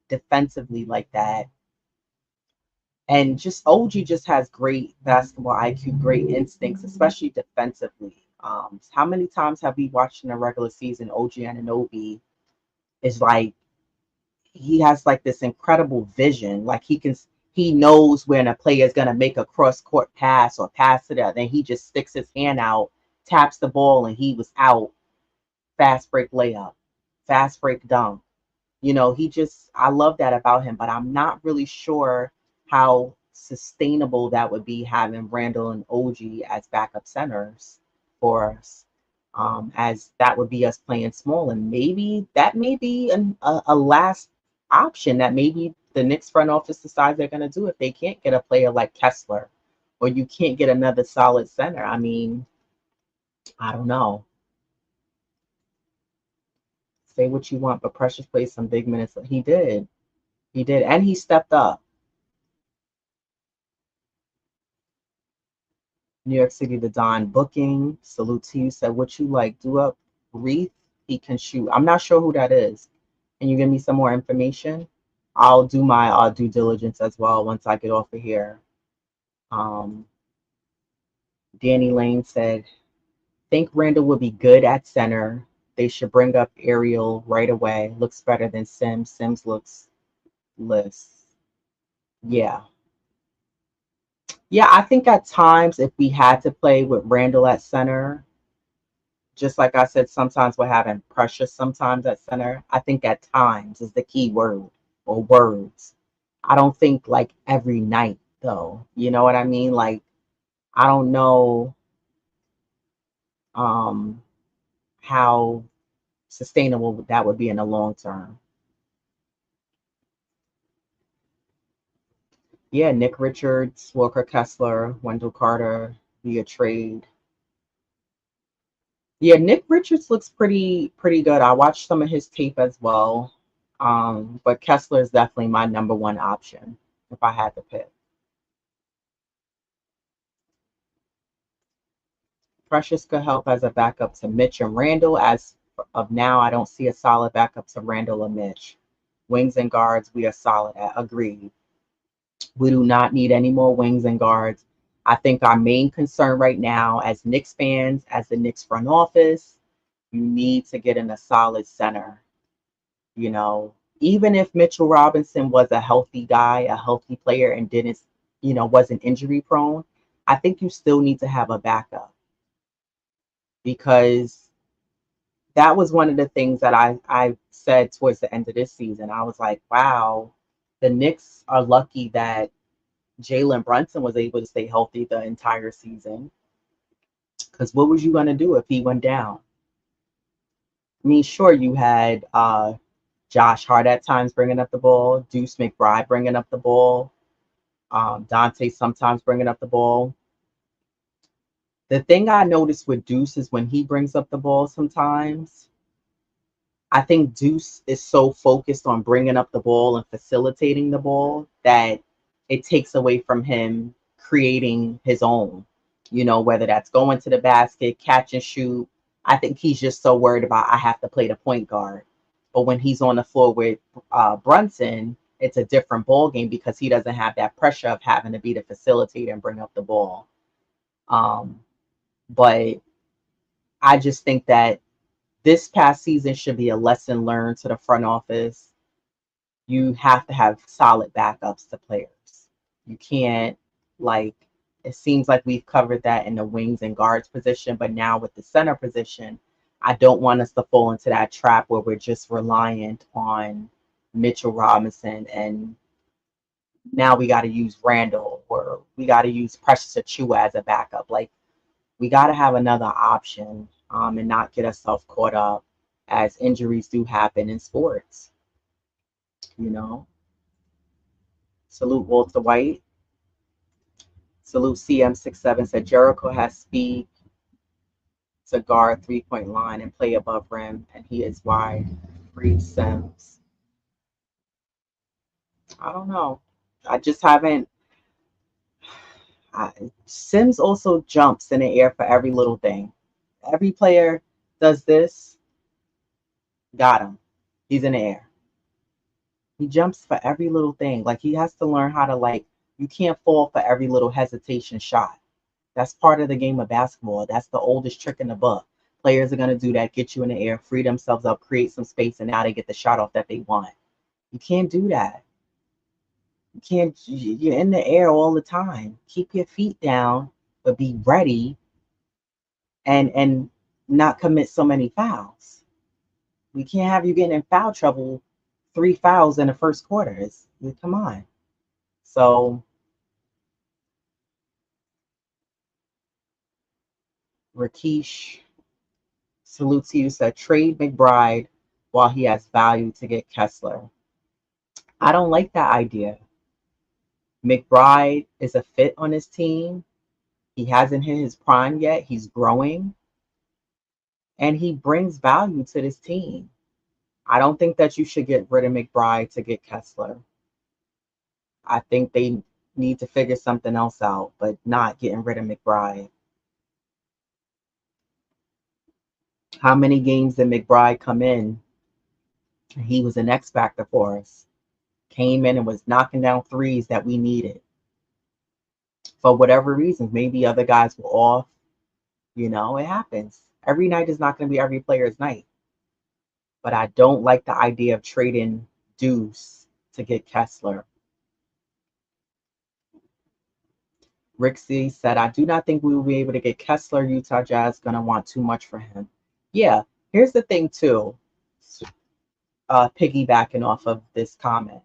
defensively like that. And just OG just has great basketball IQ, great instincts, especially defensively. How many times have we watched in a regular season OG Anunoby is he has this incredible vision. He knows when a player is gonna make a cross court pass or pass it out, then he just sticks his hand out, taps the ball, and he was out. Fast break layup, fast break dunk. I love that about him, but I'm not really sure how sustainable that would be having Randall and OG as backup centers for us. As that would be us playing small, and maybe that may be a last option that maybe the Knicks front office decides they're going to do if they can't get a player like Kessler, or you can't get another solid center. I don't know. Say what you want, but Precious played some big minutes. He did, and he stepped up. New York City, the Don booking. Salute to you. Said, what you like? Do up Reef. He can shoot. I'm not sure who that is. Can you give me some more information? I'll do my due diligence as well once I get off of here. Um, Danny Lane said, think Randall would be good at center. They should bring up Ariel right away. Looks better than Sims. Sims looks less. Yeah. Yeah, I think at times if we had to play with Randall at center, just like I said, sometimes we're having Precious sometimes at center. I think at times is the key word or words. I don't think like every night though. You know what I mean? Like I don't know um how sustainable that would be in the long term. Yeah, Nick Richards, Walker Kessler, Wendell Carter via trade. Yeah, Nick Richards looks pretty good. I watched some of his tape as well. But Kessler is definitely my number one option if I had to pick. Precious could help as a backup to Mitch and Randall. As of now, I don't see a solid backup to Randall or Mitch. Wings and guards, we are solid at. Agreed. We do not need any more wings and guards. I think our main concern right now, as Knicks fans, as the Knicks front office, you need to get in a solid center. You know, even if Mitchell Robinson was a healthy guy, a healthy player, and didn't, wasn't injury prone, I think you still need to have a backup because that was one of the things that I said towards the end of this season. I was like, wow, the Knicks are lucky that Jalen Brunson was able to stay healthy the entire season. Because what was you going to do if he went down? I mean, sure, you had Josh Hart at times bringing up the ball, Deuce McBride bringing up the ball, Dante sometimes bringing up the ball. The thing I noticed with Deuce is when he brings up the ball sometimes, I think Deuce is so focused on bringing up the ball and facilitating the ball that it takes away from him creating his own, whether that's going to the basket, catch and shoot. I think he's just so worried about, I have to play the point guard. But when he's on the floor with Brunson, it's a different ball game because he doesn't have that pressure of having to be the facilitator and bring up the ball. Um, but I just think that this past season should be a lesson learned to the front office. You have to have solid backups to players. You can't, like, it seems like we've covered that in the wings and guards position, but now with the center position, I don't want us to fall into that trap where we're just reliant on Mitchell Robinson and now we got to use Randall or we got to use Precious Achiuwa as a backup. Like, we got to have another option and not get ourselves caught up as injuries do happen in sports, you know. Salute Walter White. Salute CM67 said Jericho has speed to guard 3-point line and play above rim, and he is wide. Free Sims. I don't know. I just haven't. Sims also jumps in the air for every little thing. Every player does this, got him. He's in the air. He jumps for every little thing. Like he has to learn how to you can't fall for every little hesitation shot. That's part of the game of basketball. That's the oldest trick in the book. Players are gonna do that, get you in the air, free themselves up, create some space, and now they get the shot off that they want. You can't do that. You can't you're in the air all the time. Keep your feet down, but be ready and not commit so many fouls. We can't have you getting in foul trouble, 3 fouls in the first quarter. Come on. So Rakesh, salute to you, said trade McBride while he has value to get Kessler. I don't like that idea. McBride is a fit on his team. He hasn't hit his prime yet. He's growing and he brings value to this team. I don't think that you should get rid of McBride to get Kessler. I think they need to figure something else out, but not getting rid of McBride. How many games did McBride come in? He was an X factor for us. Came in and was knocking down threes that we needed. For whatever reasons, maybe other guys were off. It happens. Every night is not going to be every player's night. But I don't like the idea of trading Deuce to get Kessler. Rick C said, I do not think we will be able to get Kessler. Utah Jazz going to want too much for him. Yeah, here's the thing, too. Piggybacking off of this comment.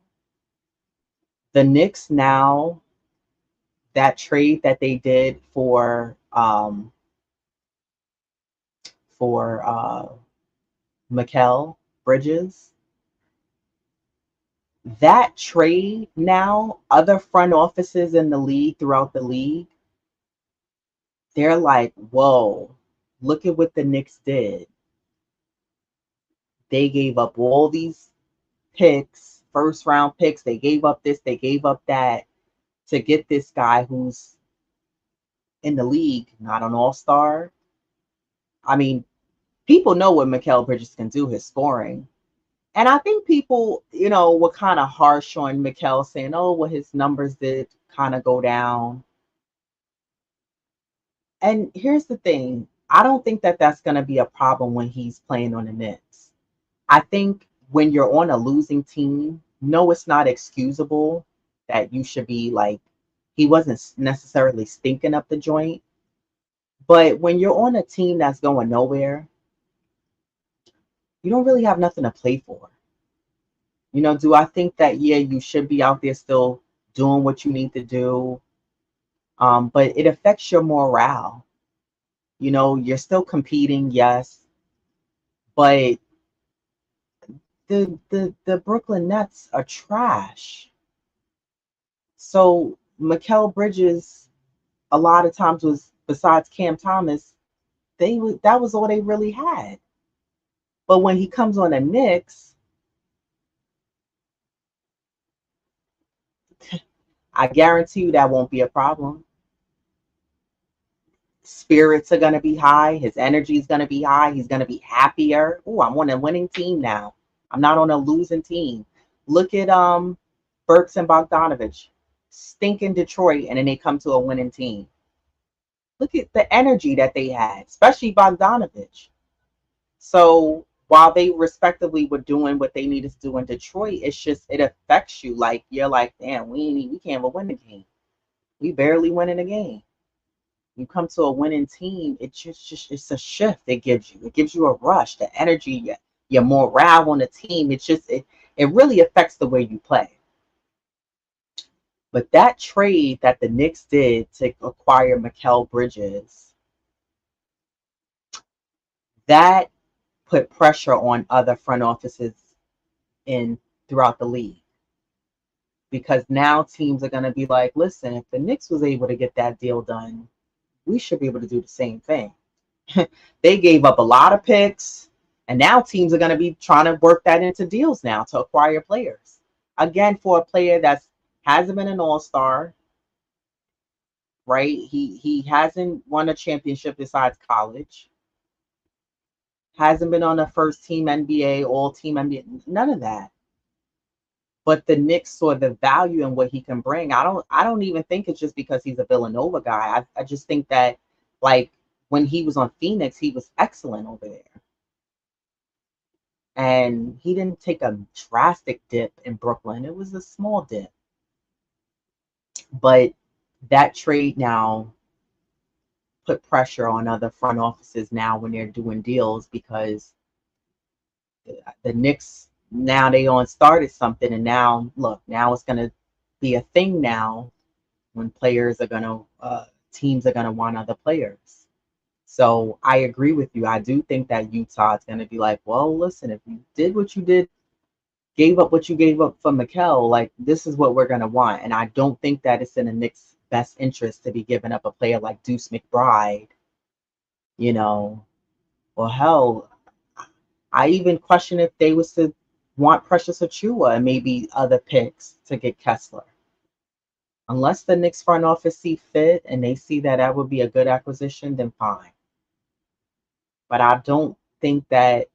The Knicks now, that trade that they did for Mikal Bridges, that trade now, other front offices in the league, throughout the league, they're like, whoa, look at what the Knicks did. They gave up all these picks, first round picks. They gave up this, they gave up that to get this guy who's in the league, not an all-star. I mean, people know what Mikal Bridges can do, his scoring. And I think people, were kind of harsh on Mikal, saying, oh, well, his numbers did kind of go down. And here's the thing. I don't think that that's going to be a problem when he's playing on the Knicks. I think when you're on a losing team, no, it's not excusable that you should be like, he wasn't necessarily stinking up the joint. But when you're on a team that's going nowhere, you don't really have nothing to play for. Do I think that, yeah, you should be out there still doing what you need to do? But it affects your morale. You're still competing, yes. But the Brooklyn Nets are trash. So Mikal Bridges, a lot of times, was, besides Cam Thomas, that was all they really had. But when he comes on the Knicks, I guarantee you that won't be a problem. Spirits are going to be high. His energy is going to be high. He's going to be happier. Oh, I'm on a winning team now. I'm not on a losing team. Look at Burks and Bogdanovich. Stinking Detroit, and then they come to a winning team. Look at the energy that they had, especially Bogdanovich. So while they respectively were doing what they needed to do in Detroit, it affects you. Like, you're like, damn, we can't even win the game. We barely winning a game. You come to a winning team, it's a shift it gives you. It gives you a rush, the energy, your morale on the team. It really affects the way you play. But that trade that the Knicks did to acquire Mikal Bridges, that put pressure on other front offices throughout the league. Because now teams are going to be like, listen, if the Knicks was able to get that deal done, we should be able to do the same thing. They gave up a lot of picks, and now teams are going to be trying to work that into deals now to acquire players. Again, for a player that hasn't been an all-star, right? He hasn't won a championship besides college. Hasn't been on a first-team NBA, all-team NBA, none of that. But the Knicks saw the value in what he can bring. I don't even think it's just because he's a Villanova guy. I just think that, like, when he was on Phoenix, he was excellent over there. And he didn't take a drastic dip in Brooklyn. It was a small dip. But that trade now put pressure on other front offices now when they're doing deals, because the Knicks, now they started something, and now it's going to be a thing now when players are going to, teams are going to want other players. So I agree with you. I do think that Utah is going to be like, well, listen, if you did what you did, gave up what you gave up for Mikal, like, this is what we're going to want. And I don't think that it's in the Knicks' best interest to be giving up a player like Deuce McBride, Well, hell, I even question if they was to want Precious Achiuwa and maybe other picks to get Kessler. Unless the Knicks front office see fit and they see that would be a good acquisition, then fine. But I don't think that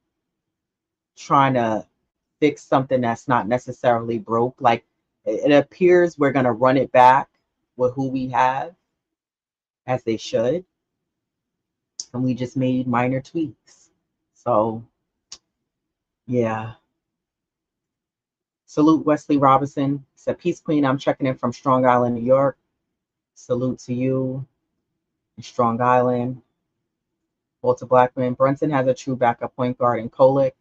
trying to fix something that's not necessarily broke, like it appears we're going to run it back with who we have, as they should, and we just made minor tweaks. So yeah. Salute Wesley Robinson. Said, Peace Queen, I'm checking in from Strong Island, New York. Salute to you in Strong Island. Walter Blackman. Brunson has a true backup point guard in Kolick.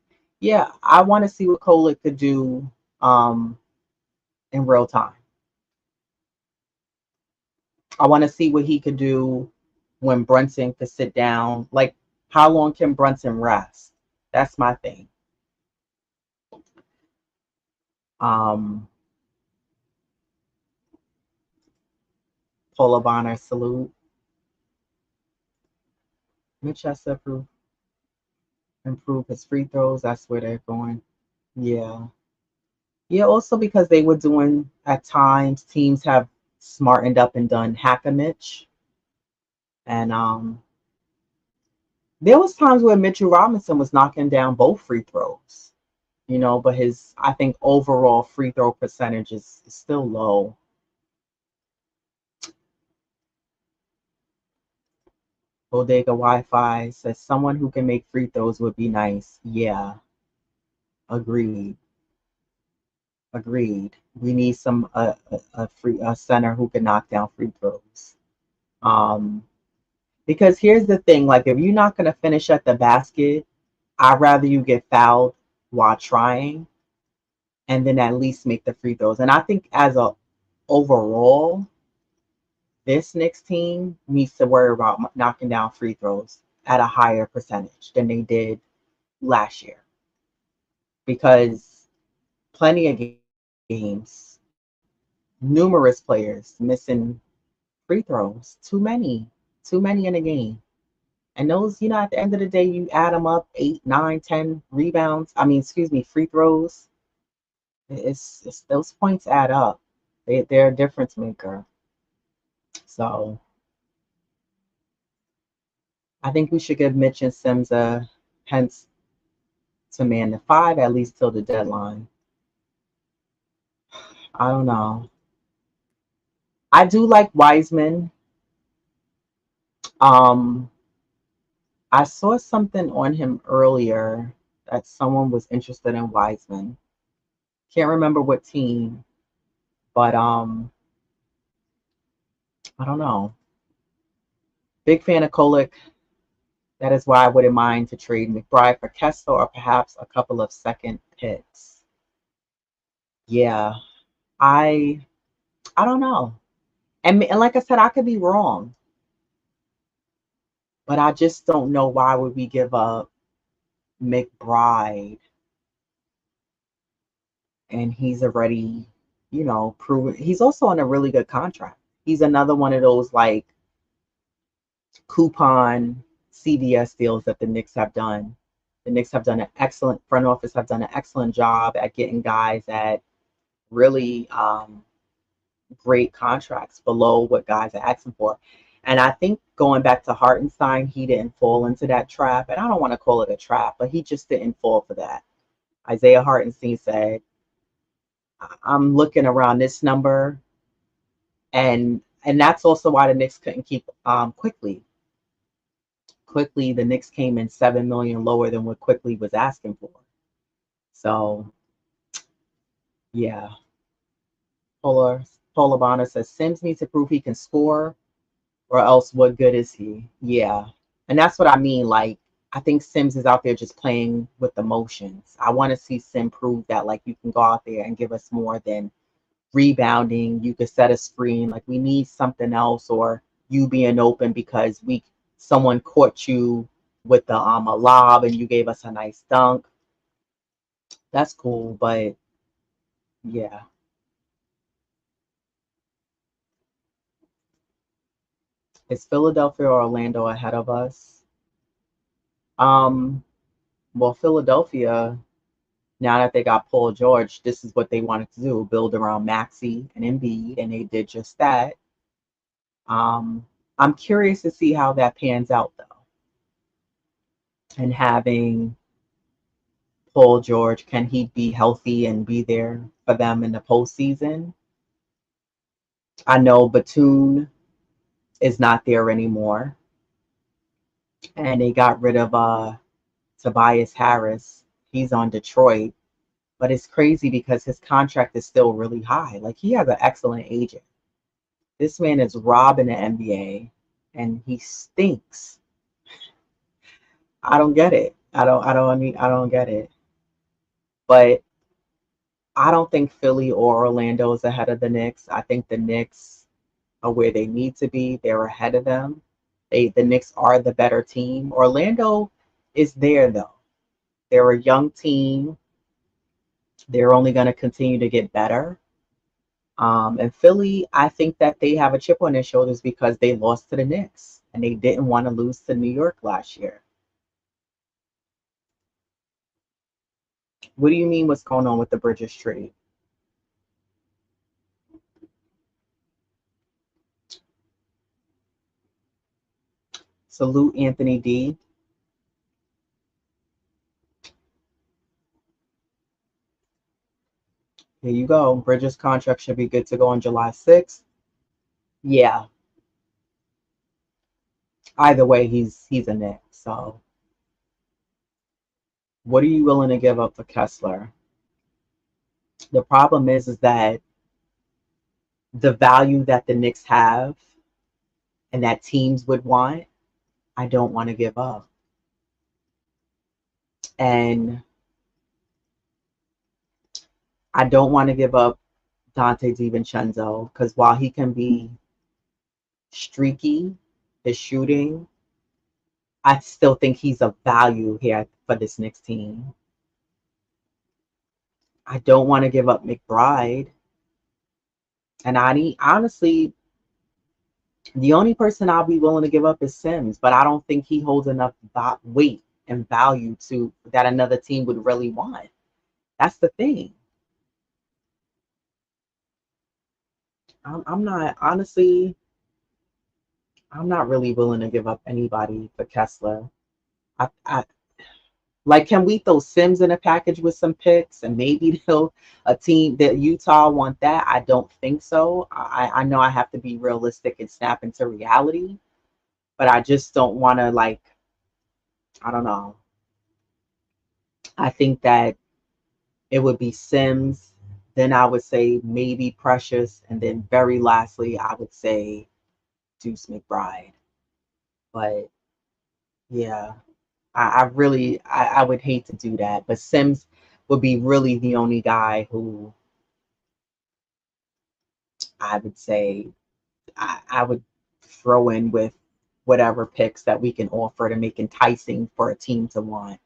Yeah, I want to see what Kolick could do in real time. I want to see what he could do when Brunson could sit down. Like, how long can Brunson rest? That's my thing. Paula Bonner, salute. Mitch has to improve his free throws. That's where they're going. Yeah. Yeah, also because they were doing, at times, teams have smartened up and done hack-a-Mitch. And there was times where Mitchell Robinson was knocking down both free throws, but his, I think, overall free throw percentage is still low. Bodega Wi-Fi says someone who can make free throws would be nice. Yeah, agreed. Agreed. We need some a center who can knock down free throws. Because here's the thing, like if you're not gonna finish at the basket, I'd rather you get fouled while trying and then at least make the free throws. And I think as a overall, this Knicks team needs to worry about knocking down free throws at a higher percentage than they did last year. Because plenty of games, numerous players missing free throws, too many in a game. And those, at the end of the day, you add them up, 8, 9, 10 rebounds. Free throws. It's those points add up. They're a difference maker. So I think we should give Mitch and Sims a hence to man the 5, at least till the deadline. I don't know. I do like Wiseman. I saw something on him earlier that someone was interested in Wiseman. Can't remember what team, but I don't know. Big fan of Kolick. That is why I wouldn't mind to trade McBride for Kessler or perhaps a couple of second picks. Yeah, I don't know. And like I said, I could be wrong, but I just don't know why would we give up McBride and he's already, proven. He's also on a really good contract. He's another one of those like coupon CVS deals that the Knicks have done. The Knicks have done an excellent, front office have done an excellent job at getting guys at really great contracts below what guys are asking for. And I think going back to Hartenstein, he didn't fall into that trap. And I don't want to call it a trap, but he just didn't fall for that. Isaiah Hartenstein said, I'm looking around this number. And that's also why the Knicks couldn't keep Quickly. Quickly, the Knicks came in $7 million lower than what Quickly was asking for. So, yeah. Polar Bonner says Sims needs to prove he can score, or else what good is he? Yeah. And that's what I mean. Like, I think Sims is out there just playing with the motions. I want to see Sim prove that, like, you can go out there and give us more than rebounding. You could set a screen. Like, we need something else, or you being open because someone caught you with the a lob and you gave us a nice dunk. That's cool, but yeah. Is Philadelphia or Orlando ahead of us? Well, Philadelphia, now that they got Paul George, this is what they wanted to do, build around Maxey and Embiid, and they did just that. I'm curious to see how that pans out, though. and having Paul George, can he be healthy and be there for them in the postseason? I know Batum is not there anymore, and they got rid of Tobias Harris. He's on Detroit, but it's crazy because his contract is still really high. Like, he has an excellent agent. This man is robbing the NBA, and he stinks. I don't get it. I don't get it. But I don't think Philly or Orlando is ahead of the Knicks. I think the Knicks are where they need to be. They're ahead of them. The Knicks are the better team. Orlando is there though. They're a young team. They're only going to continue to get better. And Philly, I think that they have a chip on their shoulders because they lost to the Knicks and they didn't want to lose to New York last year. What do you mean what's going on with the Bridges trade? Salute Anthony D. Here you go. Bridges contract should be good to go on July 6th. Yeah. Either way, he's a Knick. So what are you willing to give up for Kessler? The problem is that the value that the Knicks have and that teams would want, I don't want to give up. And I don't want to give up Dante DiVincenzo because while he can be streaky, his shooting, I still think he's a value here for this Knicks team. I don't want to give up McBride. And honestly, the only person I'll be willing to give up is Sims, but I don't think he holds enough weight and value to that another team would really want. That's the thing. I'm not honestly. I'm not really willing to give up anybody for Kessler. I like, can we throw Sims in a package with some picks and maybe they'll a team that Utah want that? I don't think so. I know I have to be realistic and snap into reality, but I just don't want to like. I don't know. I think that it would be Sims. Then I would say maybe Precious, and then very lastly, I would say Deuce McBride. But yeah, I would hate to do that. But Sims would be really the only guy who I would say I would throw in with whatever picks that we can offer to make enticing for a team to want.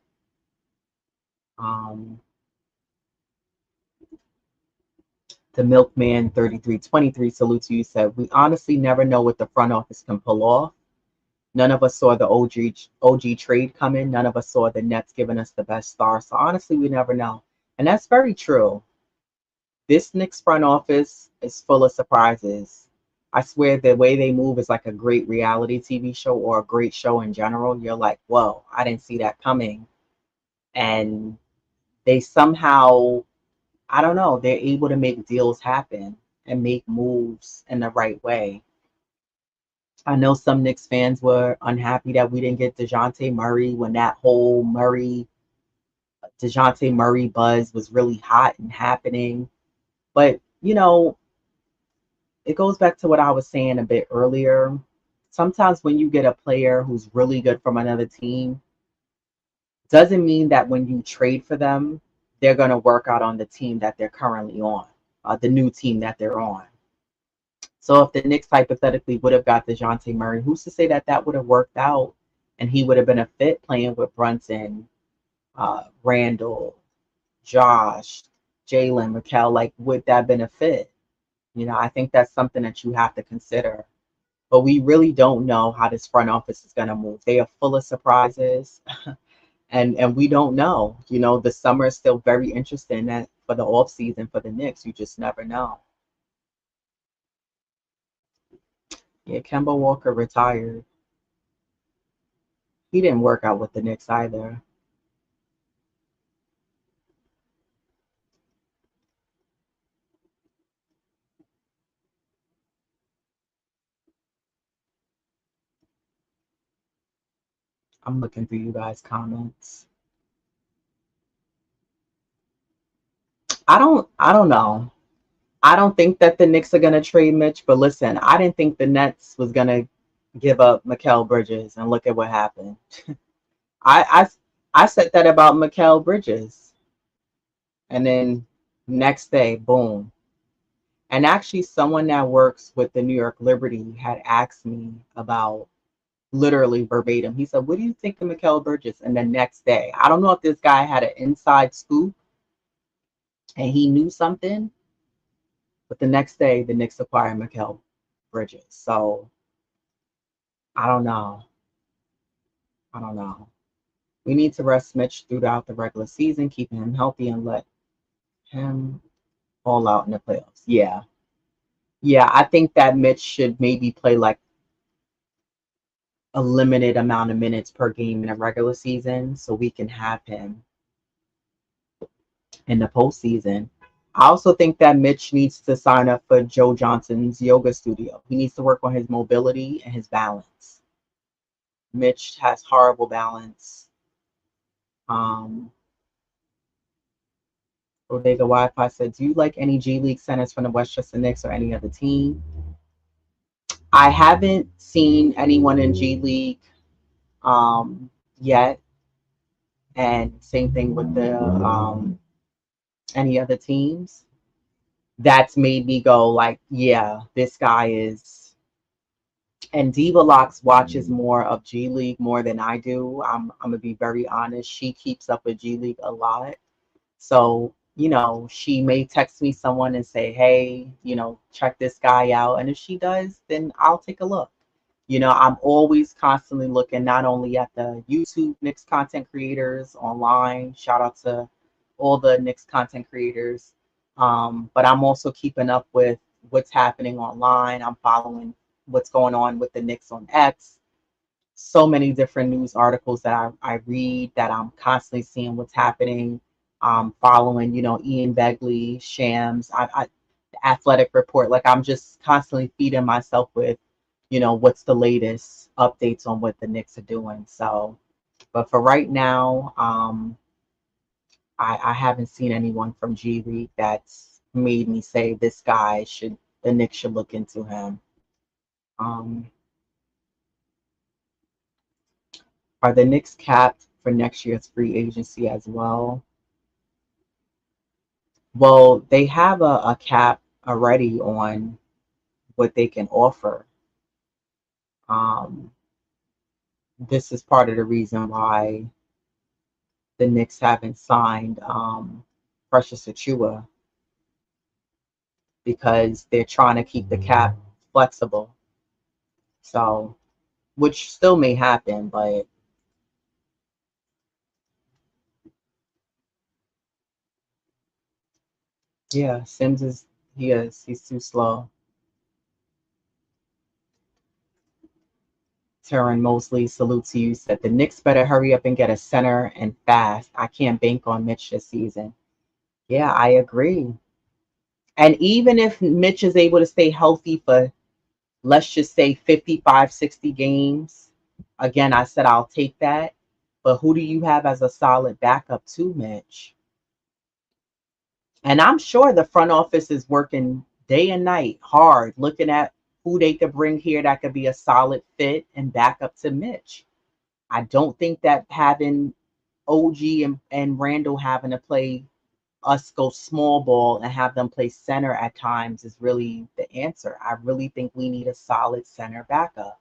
Um, the Milkman 3323 salutes you said, we honestly never know what the front office can pull off. None of us saw the OG trade coming. None of us saw the Nets giving us the best star. So honestly, we never know. And that's very true. This Knicks front office is full of surprises. I swear the way they move is like a great reality TV show or a great show in general. You're like, whoa, I didn't see that coming. And they somehow, I don't know, they're able to make deals happen and make moves in the right way. I know some Knicks fans were unhappy that we didn't get DeJounte Murray when that whole DeJounte Murray buzz was really hot and happening. But, it goes back to what I was saying a bit earlier. Sometimes when you get a player who's really good from another team, doesn't mean that when you trade for them, they're going to work out on the team that they're currently on, the new team that they're on. So if the Knicks hypothetically would have got DeJounte Murray, who's to say that that would have worked out and he would have been a fit playing with Brunson, Randall, Josh, Jalen, Mikal? Like, would that have been a fit? I think that's something that you have to consider. But we really don't know how this front office is going to move. They are full of surprises, and we don't know. The summer is still very interesting for the off season for the Knicks. You just never know. Yeah, Kemba Walker retired. He didn't work out with the Knicks either. I'm looking through you guys' comments. I don't know. I don't think that the Knicks are gonna trade Mitch, but listen, I didn't think the Nets was gonna give up Mikal Bridges, and look at what happened. I I said that about Mikal Bridges, and then next day, boom. And actually, someone that works with the New York Liberty had asked me about literally verbatim. He said, "What do you think of Mikal Bridges?" And the next day, I don't know if this guy had an inside scoop and he knew something, but the next day, the Knicks acquired Mikal Bridges. So I don't know. I don't know. We need to rest Mitch throughout the regular season, keeping him healthy, and let him all out in the playoffs. Yeah. Yeah, I think that Mitch should maybe play like a limited amount of minutes per game in a regular season so we can have him in the postseason. I also think that Mitch needs to sign up for Joe Johnson's yoga studio. He needs to work on his mobility and his balance. Mitch has horrible balance. Um, Bodega Wi-Fi said, "Do you like any G League centers from the Westchester Knicks or any other team?" I haven't seen anyone in G League yet, and same thing with the any other teams. That's made me go like, yeah, this guy is. And Diva Locks watches more of G League more than I do. I'm gonna be very honest. She keeps up with G League a lot. So, she may text me someone and say, "Hey, check this guy out." And if she does, then I'll take a look. I'm always constantly looking not only at the YouTube Knicks content creators online, shout out to all the Knicks content creators, but I'm also keeping up with what's happening online. I'm following what's going on with the Knicks on X. So many different news articles that I read that I'm constantly seeing what's happening, following, Ian Begley, Shams, the Athletic Report. Like I'm just constantly feeding myself with, what's the latest updates on what the Knicks are doing. So, but for right now, I haven't seen anyone from G League that's made me say the Knicks should look into him. Um, are the Knicks capped for next year's free agency as well? Well, they have a cap already on what they can offer. Um, this is part of the reason why the Knicks haven't signed Precious Achiuwa, because they're trying to keep the cap flexible. So, which still may happen, but yeah, Sims he's too slow. Terran Mosley, salute to you, said the Knicks better hurry up and get a center and fast. I can't bank on Mitch this season. Yeah, I agree. And even if Mitch is able to stay healthy for, let's just say, 55, 60 games, again, I said I'll take that. But who do you have as a solid backup to Mitch? And I'm sure the front office is working day and night hard, looking at who they could bring here that could be a solid fit and backup to Mitch. I don't think that having OG and Randall having to play us go small ball and have them play center at times is really the answer. I really think we need a solid center backup.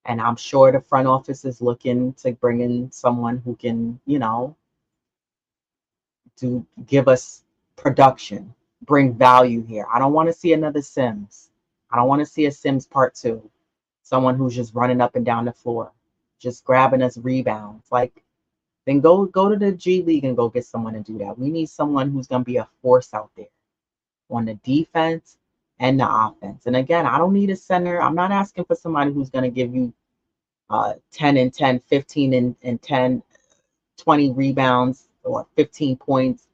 And I'm sure the front office is looking to bring in someone who can, to give us production, bring value here. I don't want to see another Sims. I don't want to see a Sims part two. Someone who's just running up and down the floor, just grabbing us rebounds. Like, then go to the G League and go get someone to do that. We need someone who's going to be a force out there on the defense and the offense. And again, I don't need a center. I'm not asking for somebody who's going to give you 10 and 10, 15 and 10, 20 rebounds or 15 points.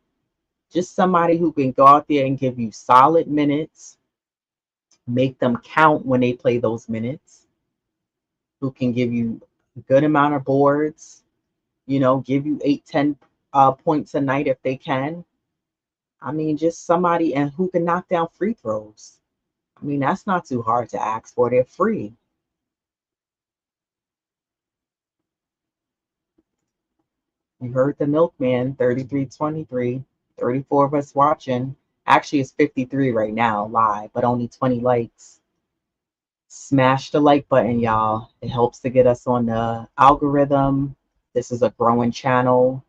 Just somebody who can go out there and give you solid minutes, make them count when they play those minutes, who can give you a good amount of boards, give you 8, 10 points a night if they can. I mean, just somebody and who can knock down free throws. I mean, that's not too hard to ask for. They're free. You heard the milkman, 3323, 34 of us watching. Actually, it's 53 right now, live, but only 20 likes. Smash the like button, y'all. It helps to get us on the algorithm. This is a growing channel.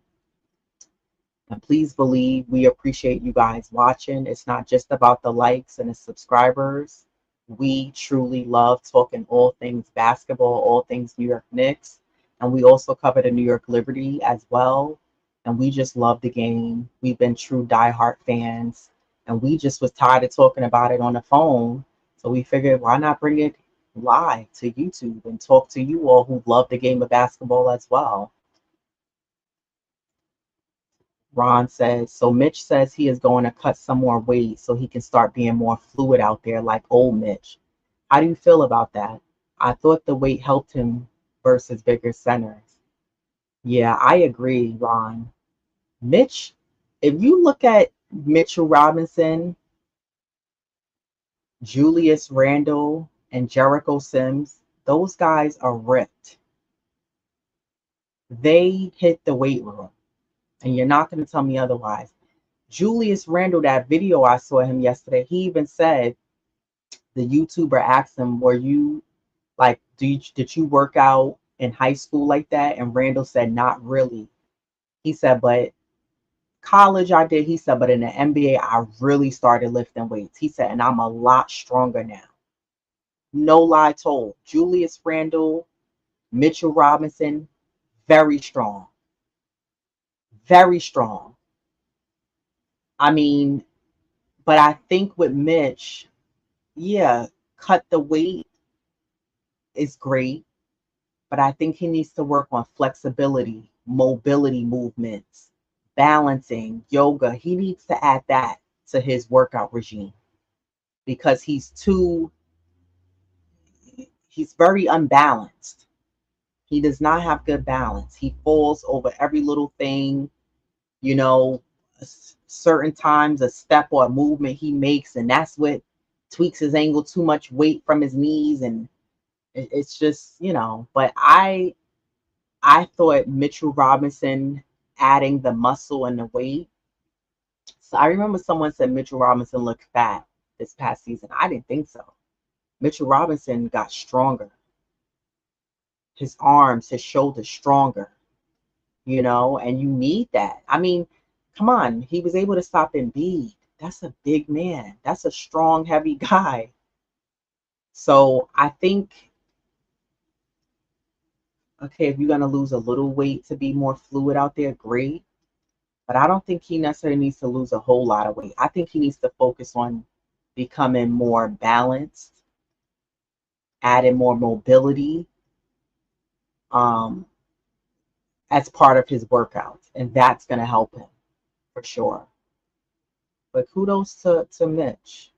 And please believe we appreciate you guys watching. It's not just about the likes and the subscribers. We truly love talking all things basketball, all things New York Knicks. And we also cover the New York Liberty as well. And we just love the game. We've been true diehard fans. And we just was tired of talking about it on the phone. So we figured, why not bring it live to YouTube and talk to you all who love the game of basketball as well. Ron says, so Mitch says he is going to cut some more weight so he can start being more fluid out there like old Mitch. How do you feel about that? I thought the weight helped him versus bigger centers. Yeah, I agree, Ron. Mitch, if you look at Mitchell Robinson, Julius Randle, and Jericho Sims, those guys are ripped. They hit the weight room, and you're not going to tell me otherwise. Julius Randle, that video I saw him yesterday, he even said, the YouTuber asked him, were you like, did you work out in high school like that? And Randle said, not really. He said, but college I did. He said, but in the NBA, I really started lifting weights. He said, and I'm a lot stronger now. No lie told. Julius Randle, Mitchell Robinson, very strong. Very strong. I mean, but I think with Mitch, yeah, cut the weight is great, but I think he needs to work on flexibility, mobility movements, balancing, yoga. He needs to add that to his workout regime because he's very unbalanced. He does not have good balance. He falls over every little thing, you know, certain times a step or a movement he makes, and that's what tweaks his angle, too much weight from his knees, and it's just, but I thought Mitchell Robinson adding the muscle and the weight. So I remember someone said Mitchell Robinson looked fat this past season. I didn't think so. Mitchell Robinson got stronger. His arms, his shoulders stronger, and you need that. I mean, come on. He was able to stop Embiid. That's a big man. That's a strong, heavy guy. So I think, okay, if you're going to lose a little weight to be more fluid out there, great. But I don't think he necessarily needs to lose a whole lot of weight. I think he needs to focus on becoming more balanced, adding more mobility as part of his workouts. And that's going to help him for sure. But kudos to Mitch.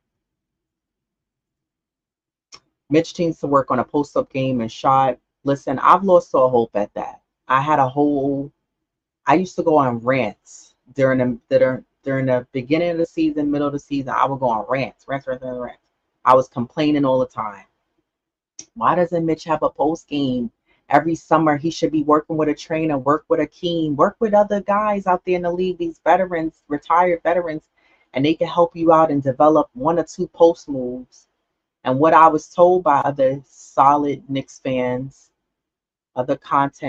Mitch needs to work on a post-up game and shot. Listen, I've lost all hope at that. I used to go on rants during the beginning of the season, middle of the season. I would go on rants. I was complaining all the time. Why doesn't Mitch have a post game every summer? He should be working with a trainer, work with Akeem, work with other guys out there in the league, these veterans, retired veterans, and they can help you out and develop 1 or 2 post moves. And what I was told by other solid Knicks fans, other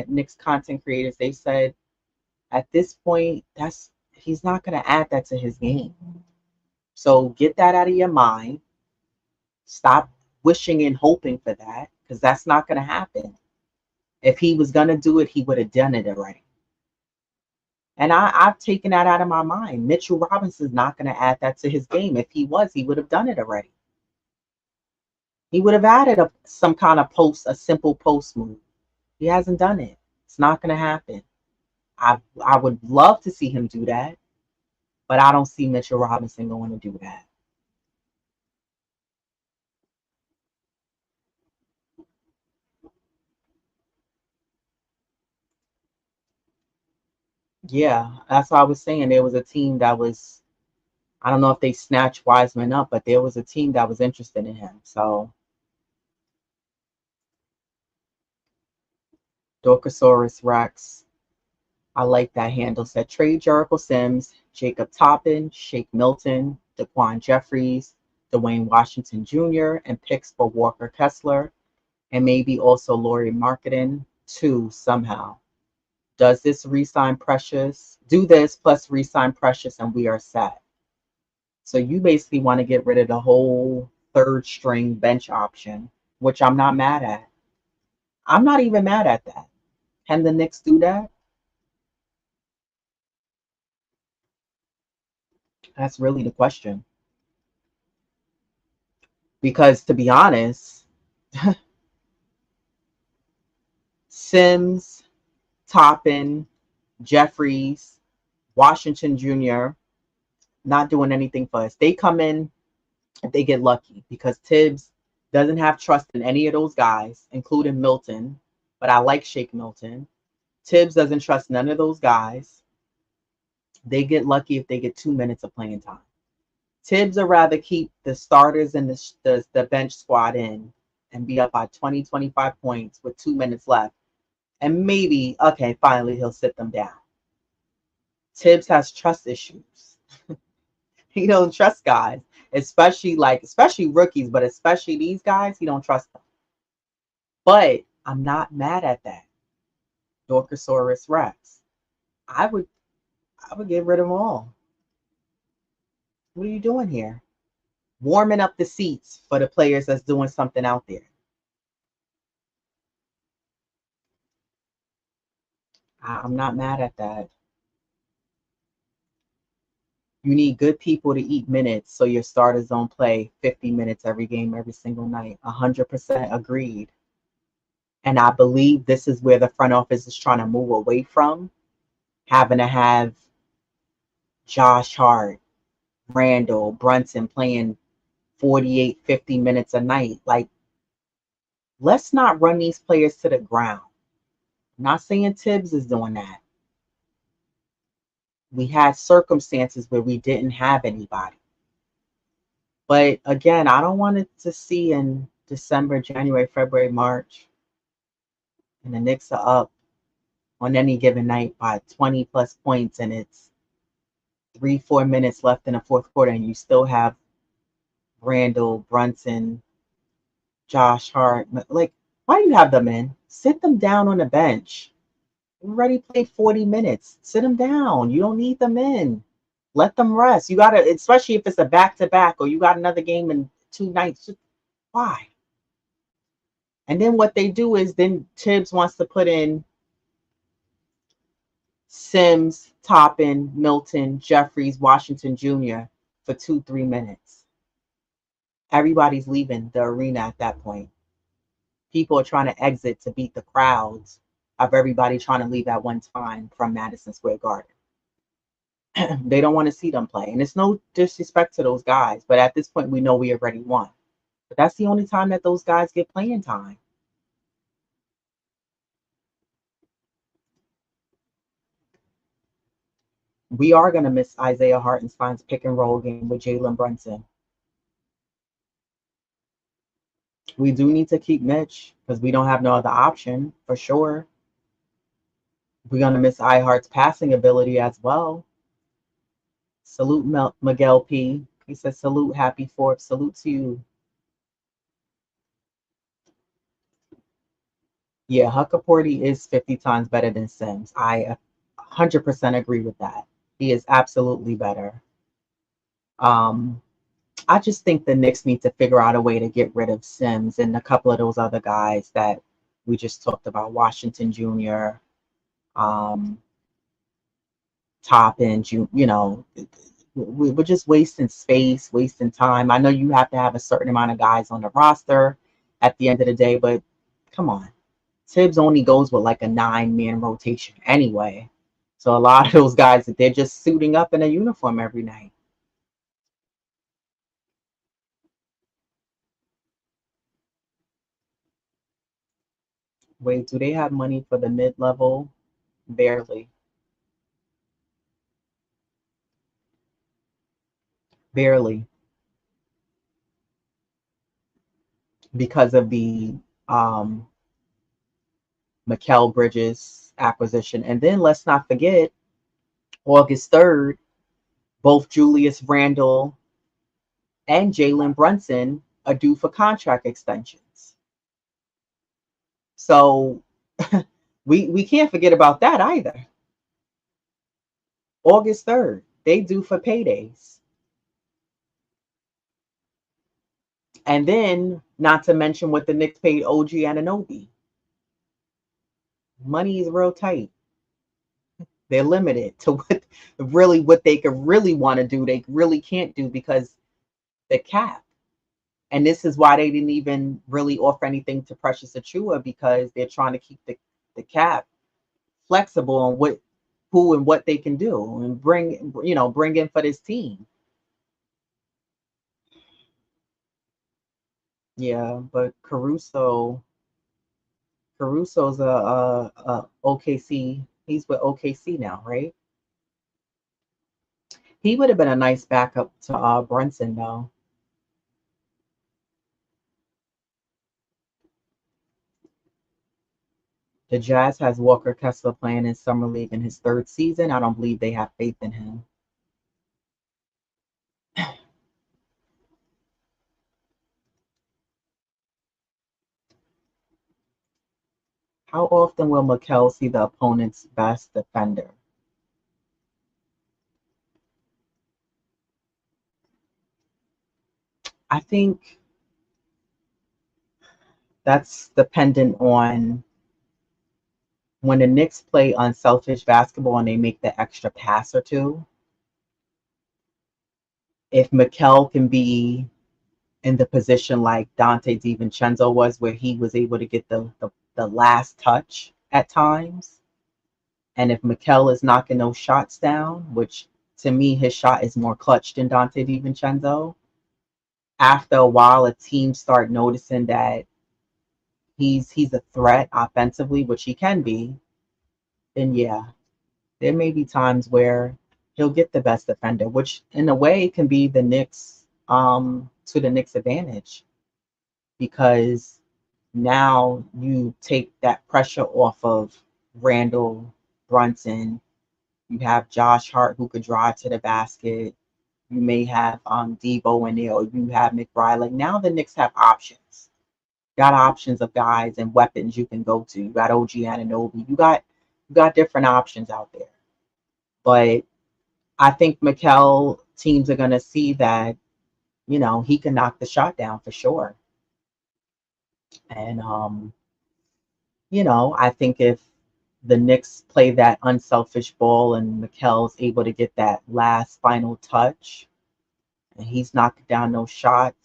Knicks content creators, they said at this point, he's not going to add that to his game. So get that out of your mind. Stop wishing and hoping for that, because that's not going to happen. If he was going to do it, he would have done it already. And I've taken that out of my mind. Mitchell Robinson's not going to add that to his game. If he was, he would have done it already. He would have added some kind of a simple post move. He hasn't done it. It's not going to happen. I would love to see him do that, but I don't see Mitchell Robinson going to do that. Yeah, that's what I was saying. There was a team that was, I don't know if they snatched Wiseman up, but there was a team that was interested in him. So Dorcosaurus Rex, I like that handle. Said trade Jericho Sims, Jacob Toppin, Shake Milton, Daquan Jeffries, Dwayne Washington Jr., and picks for Walker Kessler, and maybe also Laurie Marketing too somehow. Does this re-sign Precious? Do this plus re-sign Precious, and we are set. So you basically want to get rid of the whole third string bench option, which I'm not mad at. I'm not even mad at that. Can the Knicks do that? That's really the question. Because to be honest, Sims, Toppin, Jeffries, Washington Jr., not doing anything for us. They come in if they get lucky because Tibbs doesn't have trust in any of those guys, including Milton. But I like Shake Milton. Tibbs doesn't trust none of those guys. They get lucky if they get 2 minutes of playing time. Tibbs would rather keep the starters and the bench squad in and be up by 20, 25 points with 2 minutes left. And maybe, okay, finally he'll sit them down. Tibbs has trust issues. He don't trust guys, especially rookies, but especially these guys, he don't trust them. But I'm not mad at that. Dorcosaurus Rex. I would get rid of them all. What are you doing here? Warming up the seats for the players that's doing something out there. I'm not mad at that. You need good people to eat minutes so your starters don't play 50 minutes every game, every single night. 100% agreed. And I believe this is where the front office is trying to move away from having to have Josh Hart, Randall, Brunson playing 48, 50 minutes a night. Like, let's not run these players to the ground. I'm not saying Tibbs is doing that. We had circumstances where we didn't have anybody. But again, I don't want it to see in December, January, February, March, and the Knicks are up on any given night by 20 plus points, and it's 3, 4 minutes left in the fourth quarter, and you still have Randall, Brunson, Josh Hart. Like, why do you have them in? Sit them down on the bench. You already played 40 minutes. Sit them down. You don't need them in. Let them rest. You gotta, especially if it's a back-to-back or you got another game in 2 nights. Just, why? And then what they do is then Tibbs wants to put in Sims, Toppin, Milton, Jeffries, Washington Jr. for 2, 3 minutes. Everybody's leaving the arena at that point. People are trying to exit to beat the crowds of everybody trying to leave at one time from Madison Square Garden. They don't want to see them play. And it's no disrespect to those guys, but at this point, we know we already won. But that's the only time that those guys get playing time. We are going to miss Isaiah Hartenstein's pick and roll game with Jalen Brunson. We do need to keep Mitch because we don't have no other option for sure. We're going to miss IHart's passing ability as well. Salute Miguel P. He says, salute, happy Fourth. Salute to you. Yeah, Huckaporty is 50 times better than Sims. I 100% agree with that. He is absolutely better. I just think the Knicks need to figure out a way to get rid of Sims and a couple of those other guys that we just talked about, Washington Jr., Toppin, we're just wasting space, wasting time. I know you have to have a certain amount of guys on the roster at the end of the day, but come on. Tibbs only goes with like a 9-man rotation anyway. So a lot of those guys, they're just suiting up in a uniform every night. Wait, do they have money for the mid-level? Barely. Barely. Because of the um, Mikal Bridges acquisition. And then let's not forget, August 3rd, both Julius Randle and Jalen Brunson are due for contract extensions. So we can't forget about that either. August 3rd, they due for paydays. And then, not to mention what the Knicks paid OG Anunoby. Money is real tight. They're limited to what they could really want to do. They really can't do because the cap. And this is why they didn't even really offer anything to Precious Achiuwa, because they're trying to keep the cap flexible on who and what they can do and bring in for this team. Yeah, but Caruso's a OKC. He's with OKC now, right? He would have been a nice backup to Brunson, though. The Jazz has Walker Kessler playing in Summer League in his 3rd season. I don't believe they have faith in him. How often will Mikal see the opponent's best defender? I think that's dependent on when the Knicks play unselfish basketball and they make the extra pass or two. If Mikal can be in the position like Dante DiVincenzo was, where he was able to get the last touch at times, and if Mikal is knocking those shots down, which to me his shot is more clutch than Dante DiVincenzo, after a while a team start noticing that he's a threat offensively, which he can be, then yeah, there may be times where he'll get the best defender, which in a way can be the Knicks to the Knicks' advantage, because now you take that pressure off of Randall, Brunson. You have Josh Hart who could drive to the basket. You may have Debo in there, or you have McBride. Like, now the Knicks have options. Got options of guys and weapons you can go to. You got OG Anunoby. You got different options out there. But I think Mikal teams are gonna see that, he can knock the shot down for sure. And I think if the Knicks play that unselfish ball and Mikal's able to get that last final touch and he's knocking down those shots,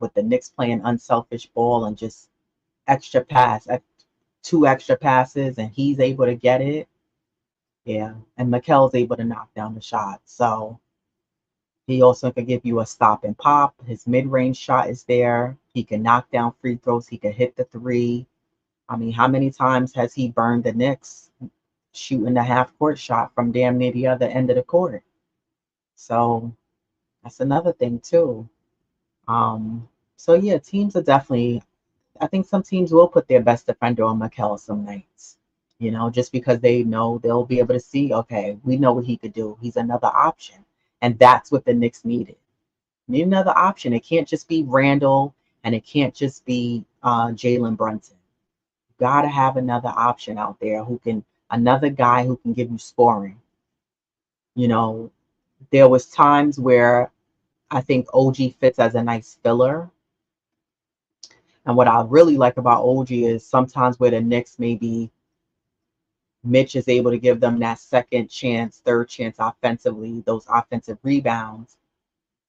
with the Knicks playing unselfish ball and just extra pass, 2 extra passes, and he's able to get it. Yeah. And Mikal's able to knock down the shot. So he also can give you a stop and pop. His mid-range shot is there. He can knock down free throws. He can hit the three. I mean, how many times has he burned the Knicks shooting the half-court shot from damn near the other end of the court? So that's another thing too. So yeah, teams are definitely. I think some teams will put their best defender on Mikal some nights. Just because they know they'll be able to see. Okay, we know what he could do. He's another option, and that's what the Knicks needed. Need another option. It can't just be Randall, and it can't just be Jalen Brunson. Got to have another option out there another guy who can give you scoring. There was times where I think OG fits as a nice filler. And what I really like about OG is sometimes where the Knicks, maybe Mitch is able to give them that second chance, third chance offensively, those offensive rebounds.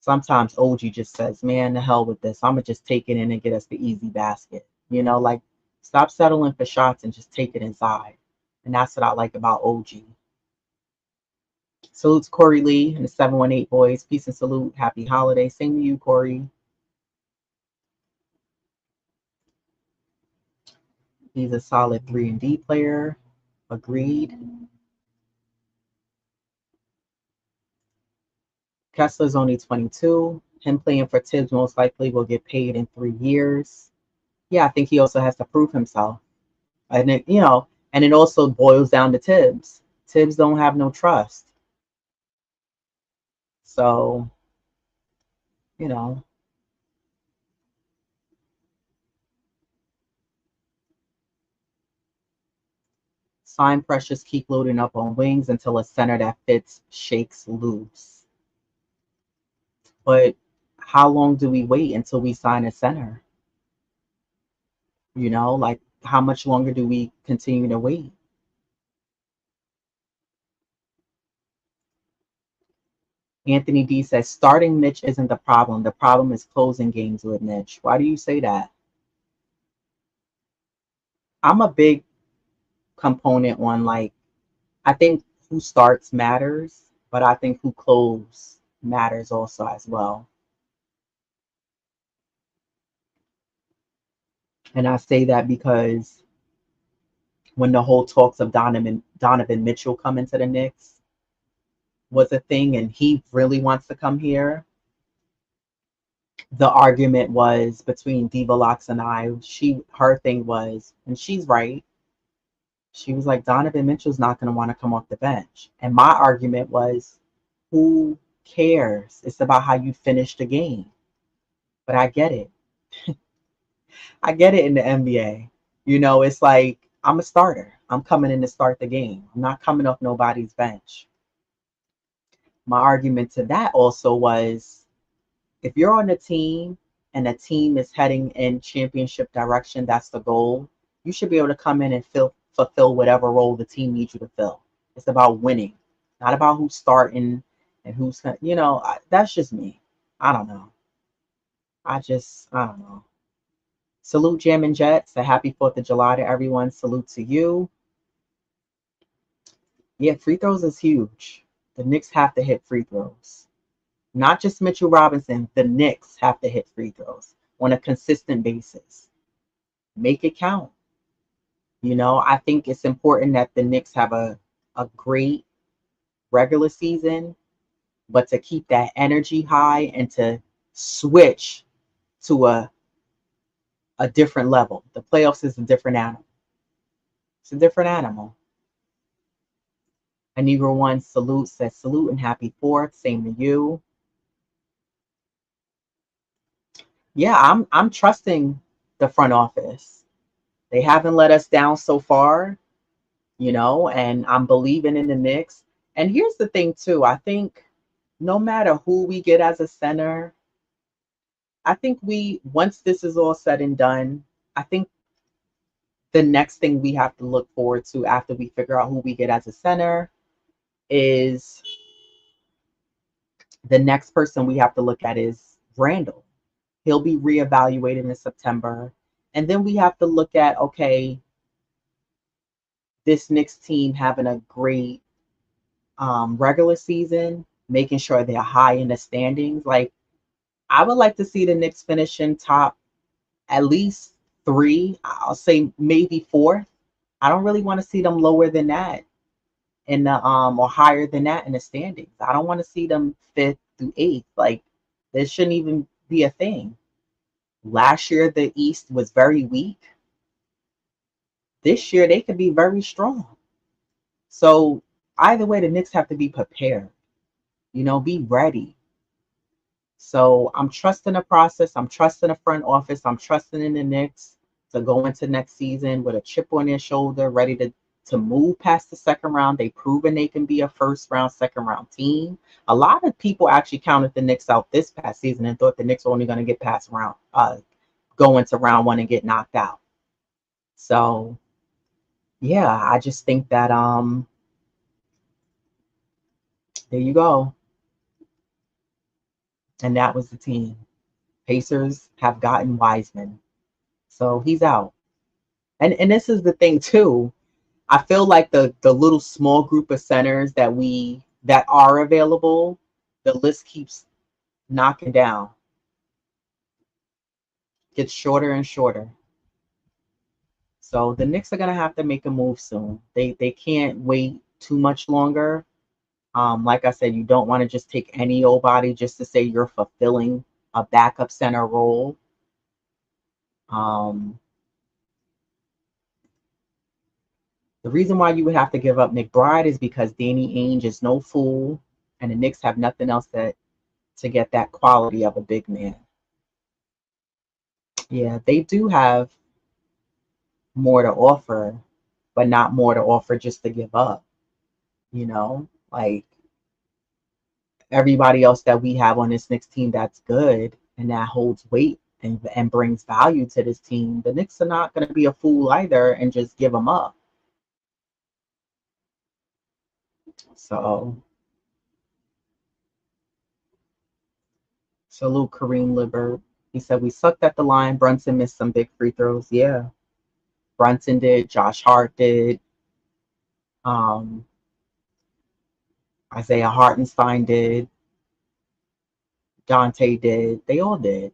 Sometimes OG just says, man, the hell with this. I'm going to just take it in and get us the easy basket. Like Stop settling for shots and just take it inside. And that's what I like about OG. Salute to Corey Lee and the 718 boys. Peace and salute. Happy holiday. Same to you, Corey. He's a solid 3-and-D player. Agreed. Kessler's only 22. Him playing for Tibbs most likely will get paid in 3 years. Yeah, I think he also has to prove himself. And and it also boils down to Tibbs. Tibbs don't have no trust. So, you know, sign pressures keep loading up on wings until a center that fits shakes loose. But how long do we wait until we sign a center? Like how much longer do we continue to wait? Anthony D says starting Mitch isn't the problem. The problem is closing games with Mitch. Why do you say that? I'm a big component on I think who starts matters, but I think who close matters also as well. And I say that because when the whole talks of Donovan Mitchell coming to the Knicks was a thing and he really wants to come here, the argument was between Diva Locks and I. Her thing was, and she's right, she was like, Donovan Mitchell's not going to want to come off the bench. And my argument was, who cares? It's about how you finish the game. But I get it. I get it in the NBA. It's like, I'm a starter. I'm coming in to start the game. I'm not coming off nobody's bench. My argument to that also was, if you're on a team and a team is heading in championship direction, that's the goal, you should be able to come in and fulfill whatever role the team needs you to fill. It's about winning, not about who's starting and who's, that's just me. I don't know. I don't know. Salute Jammin' Jets. A happy 4th of July to everyone. Salute to you. Yeah, free throws is huge. The Knicks have to hit free throws. Not just Mitchell Robinson. The Knicks have to hit free throws on a consistent basis. Make it count. I think it's important that the Knicks have a great regular season, but to keep that energy high and to switch to a different level. The playoffs is a different animal. It's a different animal. A Negro One salute says salute and happy 4th. Same to you. Yeah, I'm trusting the front office. They haven't let us down so far, and I'm believing in the Knicks. And here's the thing too. I think no matter who we get as a center, I think once this is all said and done, I think the next thing we have to look forward to after we figure out who we get as a center is the next person we have to look at is Randall. He'll be reevaluated in September. And then we have to look at, okay, this Knicks team having a great regular season, making sure they're high in the standings. Like, I would like to see the Knicks finish in top at least 3. I'll say maybe 4th. I don't really want to see them lower than that in the or higher than that in the standings. I don't want to see them 5th through 8th. Like, this shouldn't even be a thing. Last year the East was very weak. This year they could be very strong. So either way, the Knicks have to be prepared. Be ready. So I'm trusting the process. I'm trusting the front office. I'm trusting in the Knicks to go into next season with a chip on their shoulder, ready to move past the second round. They've proven they can be a first round, second round team. A lot of people actually counted the Knicks out this past season and thought the Knicks were only going to get past go into round 1 and get knocked out. So yeah, I just think that there you go. And that was the team. Pacers have gotten Wiseman. So he's out. And this is the thing too. I feel like the little small group of centers that are available, the list keeps knocking down. Gets shorter and shorter. So the Knicks are gonna have to make a move soon. They can't wait too much longer. Like I said, you don't want to just take any old body just to say you're fulfilling a backup center role. Um, the reason why you would have to give up McBride is because Danny Ainge is no fool, and the Knicks have nothing else to get that quality of a big man. Yeah, they do have more to offer, but not more to offer just to give up. Like everybody else that we have on this Knicks team that's good and that holds weight and brings value to this team, the Knicks are not going to be a fool either and just give them up. So, salute Kareem Libbert. He said, we sucked at the line. Brunson missed some big free throws. Yeah, Brunson did. Josh Hart did. Um, Isaiah Hartenstein did. Dante did. They all did.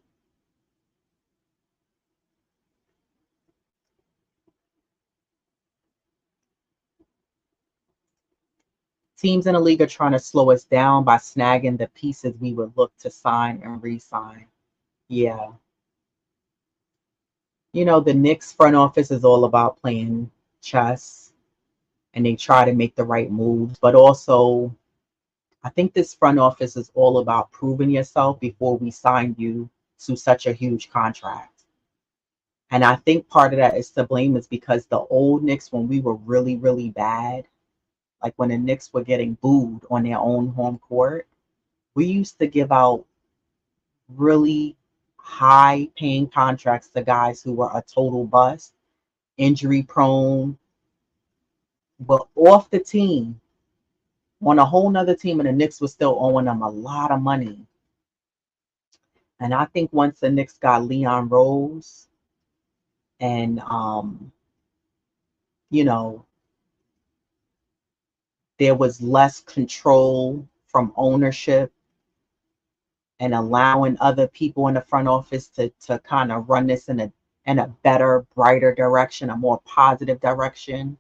Teams in the league are trying to slow us down by snagging the pieces we would look to sign and re-sign. Yeah. The Knicks front office is all about playing chess and they try to make the right moves, but also I think this front office is all about proving yourself before we sign you to such a huge contract. And I think part of that is to blame is because the old Knicks, when we were really, really bad, like when the Knicks were getting booed on their own home court, we used to give out really high paying contracts to guys who were a total bust, injury prone, but off the team, on a whole nother team, and the Knicks was still owing them a lot of money. And I think once the Knicks got Leon Rose and you know, there was less control from ownership and allowing other people in the front office to kind of run this in a better, brighter direction, a more positive direction.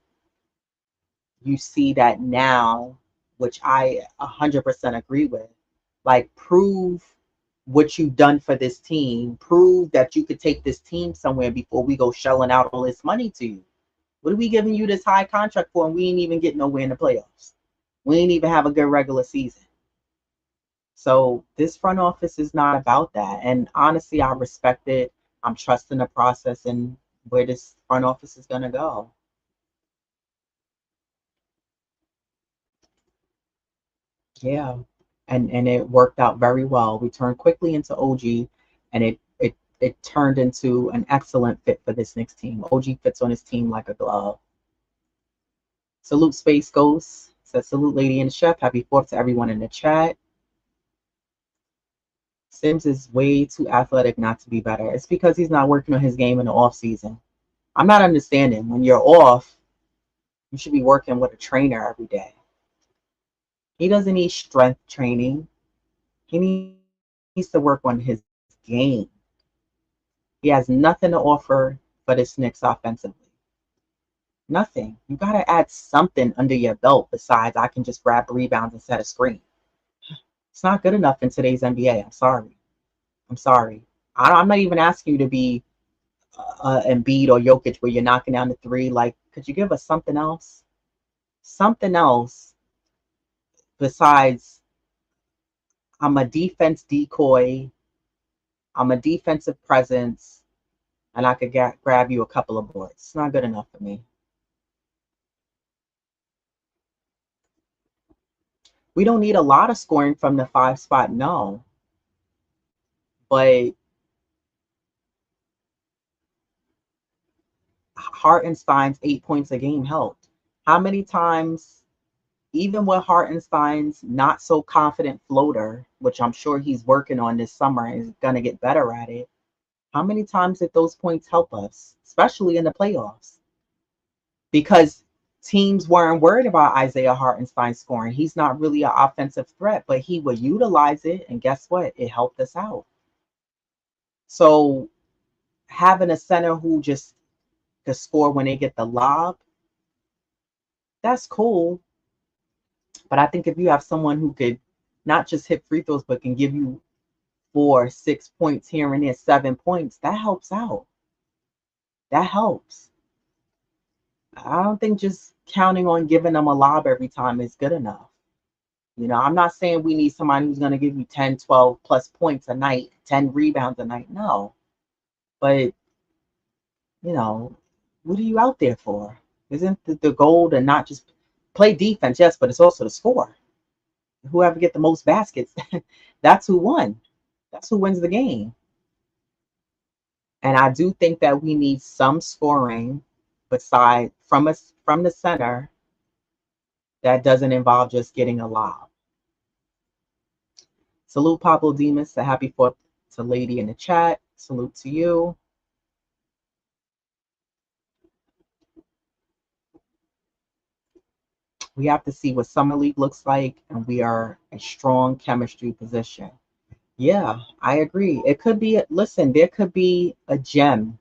You see that now, which I 100% agree with. Like, prove what you've done for this team. Prove that you could take this team somewhere before we go shelling out all this money to you. What are we giving you this high contract for? And we ain't even getting nowhere in the playoffs. We ain't even have a good regular season. So this front office is not about that. And honestly, I respect it. I'm trusting the process and where this front office is going to go. Yeah. And it worked out very well. We turned quickly into OG and it turned into an excellent fit for this Knicks team. OG fits on his team like a glove. Salute Space Ghost. Says salute Lady and the Chef. Happy 4th to everyone in the chat. Sims is way too athletic not to be better. It's because he's not working on his game in the off season. I'm not understanding. When you're off, you should be working with a trainer every day. He doesn't need strength training. He needs to work on his game. He has nothing to offer for this Knicks offensively. Nothing. You got to add something under your belt besides I can just grab rebounds and set a screen. It's not good enough in today's NBA. I'm sorry. I'm sorry. I'm not even asking you to be Embiid or Jokic where you're knocking down the three. Like, could you give us something else? Something else besides I'm a defense decoy, I'm a defensive presence, and I could grab you a couple of boards. It's not good enough for me. We don't need a lot of scoring from the 5 spot, no. But Hartenstein's 8 points a game helped. How many times, even with Hartenstein's not so confident floater, which I'm sure he's working on this summer and is going to get better at it, how many times did those points help us, especially in the playoffs? because teams weren't worried about Isaiah Hartenstein scoring. He's not really an offensive threat, but he would utilize it. And guess what? It helped us out. So having a center who just can score when they get the lob, that's cool. But I think if you have someone who could not just hit free throws, but can give you 4, 6 points here and there, 7 points, that helps out. That helps. I don't think just counting on giving them a lob every time is good enough. I'm not saying we need somebody who's going to give you 10, 12 plus points a night, 10 rebounds a night. No. But, what are you out there for? Isn't the goal to not just play defense? Yes, but it's also to score. Whoever get the most baskets, that's who won. That's who wins the game. And I do think that we need some scoring beside from us from the center that doesn't involve just getting a lob. Salute Pablo Demas, a happy 4th to Lady in the chat. Salute to you. We have to see what Summer League looks like, and we are a strong chemistry position. Yeah, I agree. It could be, listen, there could be a gem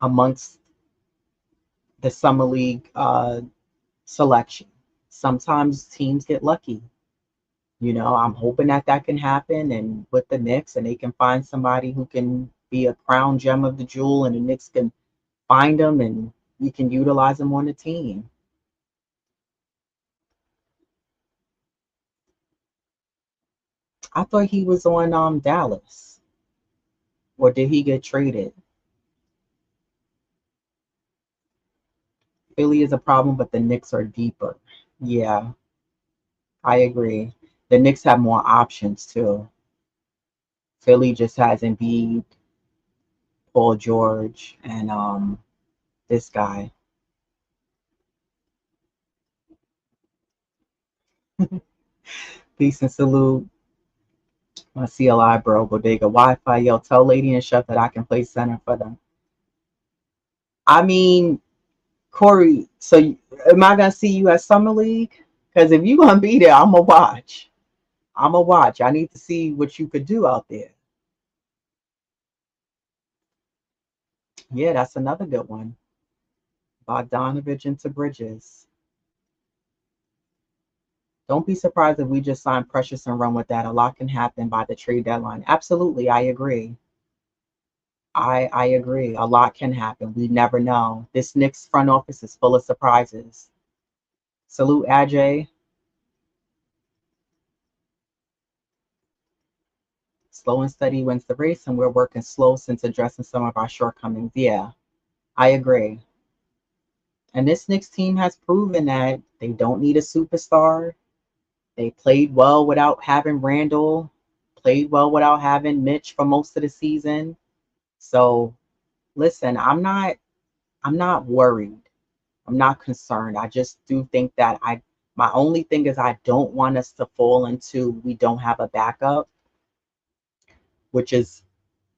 amongst the Summer League selection. Sometimes teams get lucky. I'm hoping that can happen, and with the Knicks, and they can find somebody who can be a crown gem of the jewel, and the Knicks can find them, and we can utilize them on the team. I thought he was on Dallas, or did he get traded? Philly is a problem, but the Knicks are deeper. Yeah, I agree. The Knicks have more options too. Philly just has Embiid, Paul George, and this guy. Peace and salute. My CLI bro, Bodega Wi-Fi. Yo, tell Lady and Chef that I can play center for them. I mean, Corey, so am I gonna see you at Summer League? Because if you're gonna be there, I'm gonna watch. I'm gonna watch. I need to see what you could do out there. Yeah, that's another good one. Bogdanovich into Bridges. Don't be surprised if we just sign Precious and run with that. A lot can happen by the trade deadline. Absolutely, I agree. I agree. A lot can happen. We never know. This Knicks front office is full of surprises. Salute Ajay. Slow and steady wins the race, and we're working slow since addressing some of our shortcomings. Yeah, I agree. And this Knicks team has proven that they don't need a superstar. They played well without having Randall, played well without having Mitch for most of the season. So listen, I'm not worried. I'm not concerned. I just do think that my only thing is I don't want us to fall into we don't have a backup, which is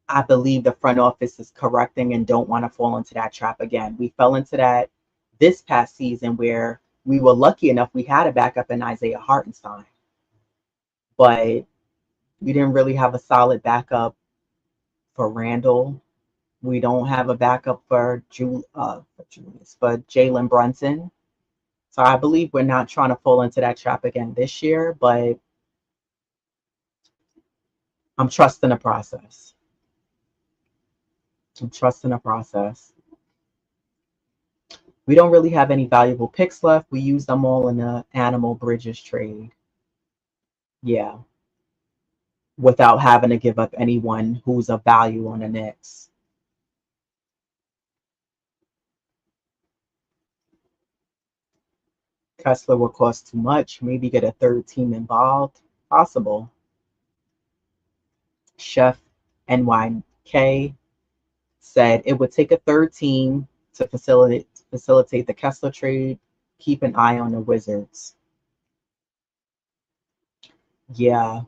I believe the front office is correcting and don't want to fall into that trap again. We fell into that this past season where we were lucky enough we had a backup in Isaiah Hartenstein, but we didn't really have a solid backup for Randall. We don't have a backup for Jalen Brunson. So I believe we're not trying to fall into that trap again this year, but I'm trusting the process. I'm trusting the process. We don't really have any valuable picks left. We used them all in the Animal Bridges trade. Yeah, without having to give up anyone who's of value on the Knicks. Kessler will cost too much. Maybe get a third team involved. Possible. Chef NYK said it would take a third team to facilitate the Kessler trade. Keep an eye on the Wizards. Yeah,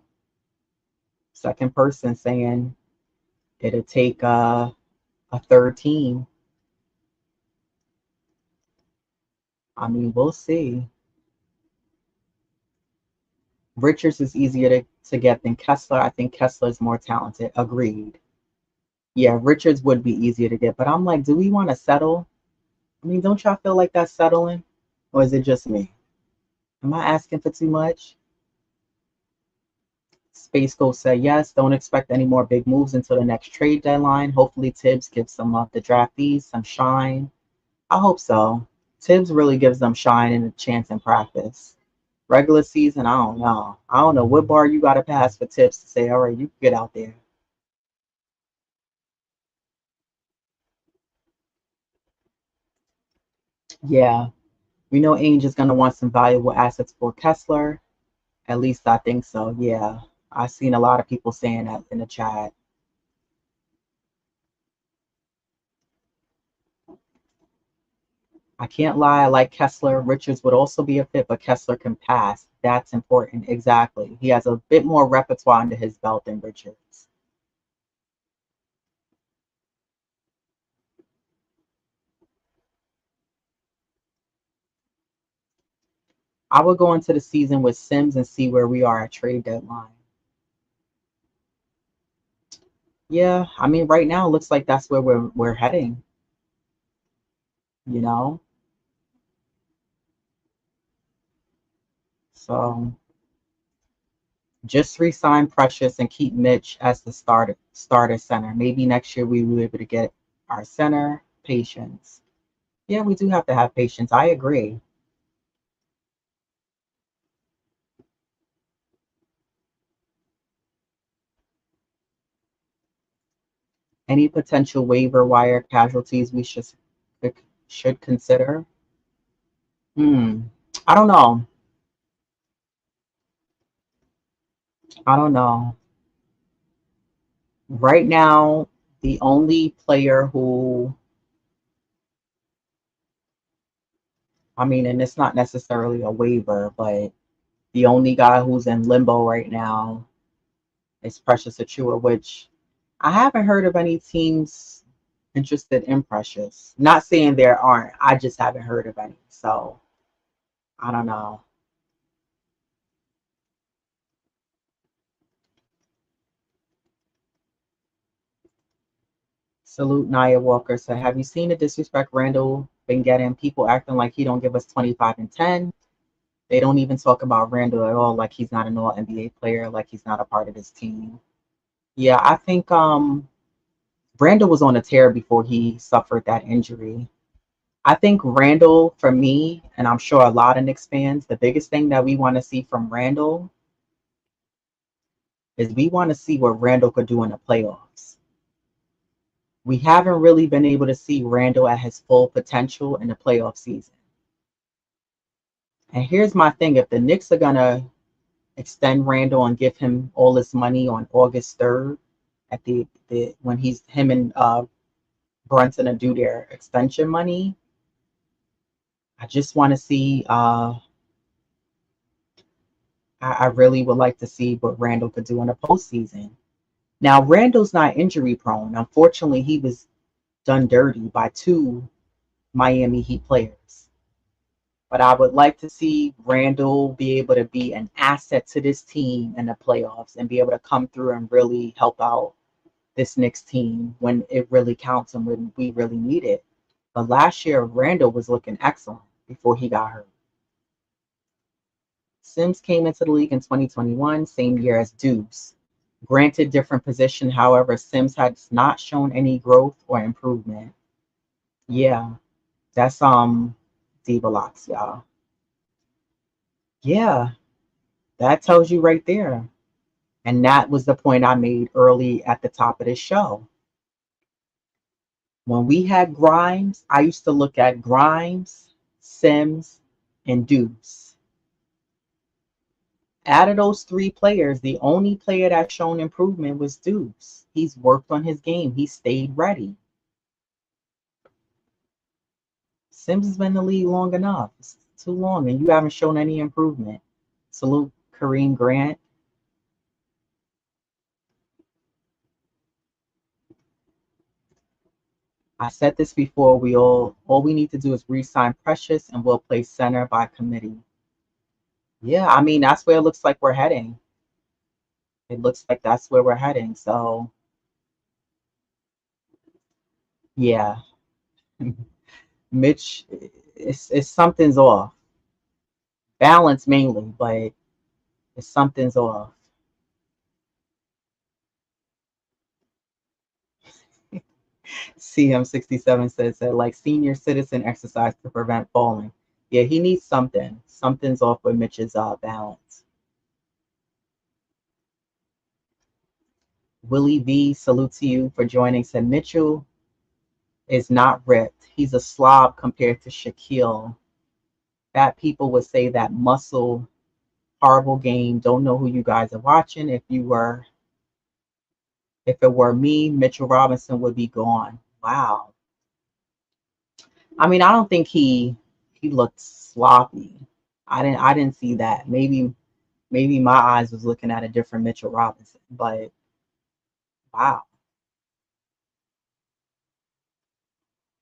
second person saying it'll take a third team. I mean, we'll see. Richards is easier to get than Kessler. I think Kessler is more talented. Agreed. Yeah, Richards would be easier to get, but I'm like, do we want to settle? I mean, don't y'all feel like that's settling? Or is it just me? Am I asking for too much? Space Ghost said yes. Don't expect any more big moves until the next trade deadline. Hopefully, Tibbs gives some of the draftees some shine. I hope so. Tibbs really gives them shine and a chance in practice. Regular season, I don't know. I don't know what bar you got to pass for Tibbs to say, all right, you can get out there. Yeah, we know Ainge is going to want some valuable assets for Kessler. At least I think so. Yeah, I've seen a lot of people saying that in the chat. I can't lie, I like Kessler. Richards would also be a fit, but Kessler can pass. That's important. Exactly. He has a bit more repertoire under his belt than Richards. I would go into the season with Sims and see where we are at trade deadline. Yeah, I mean, right now it looks like that's where we're heading, you know? So just re-sign Precious and keep Mitch as the starter center. Maybe next year we will be able to get our center. Patience. Yeah, we do have to have patience. I agree. Any potential waiver wire casualties we should consider? Hmm. I don't know. I don't know. Right now, the only player who, I mean, and it's not necessarily a waiver, but the only guy who's in limbo right now is Precious Achiuwa, which I haven't heard of any teams interested in Precious. Not saying there aren't. I just haven't heard of any. So I don't know. Salute Nia Walker said, have you seen the disrespect Randall been getting? People acting like he don't give us 25 and 10. They don't even talk about Randall at all, like he's not an all NBA player, like he's not a part of this team. Yeah, I think Randall was on a tear before he suffered that injury. I think Randall, for me, and I'm sure a lot of Knicks fans, the biggest thing that we want to see from Randall is we want to see what Randall could do in the playoffs. We haven't really been able to see Randall at his full potential in the playoff season. And here's my thing: if the Knicks are gonna extend Randall and give him all this money on August 3rd, at the when he's him and Brunson to do their extension money, I just want to see. I really would like to see what Randall could do in the postseason. Now, Randall's not injury prone. Unfortunately, he was done dirty by two Miami Heat players. But I would like to see Randall be able to be an asset to this team in the playoffs and be able to come through and really help out this Knicks team when it really counts and when we really need it. But last year, Randall was looking excellent before he got hurt. Sims came into the league in 2021, same year as Deuce. Granted, different position. However, Sims has not shown any growth or improvement. Yeah, that's Diva Locks, y'all. Yeah, that tells you right there. And that was the point I made early at the top of this show. When we had Grimes, I used to look at Grimes, Sims, and Deuce. Out of those three players, the only player that shown improvement was Deuce. He's worked on his game. He stayed ready. Sims has been in the league long enough. It's too long, and you haven't shown any improvement. Salute Kareem Grant. I said this before. All we need to do is re-sign Precious, and we'll play center by committee. Yeah, I mean that's where it looks like we're heading. It looks like that's where we're heading. So yeah, Mitch, it's something's off. Balance mainly, but it's something's off. CM67 says that like senior citizen exercise to prevent falling. Yeah, he needs something. Something's off with Mitch's balance. Willie V, salute to you for joining. Said Mitchell is not ripped. He's a slob compared to Shaquille. Fat people would say that muscle, horrible game. Don't know who you guys are watching. If it were me, Mitchell Robinson would be gone. Wow. I mean, I don't think he looked sloppy. I didn't see that. Maybe my eyes was looking at a different Mitchell Robinson, but wow.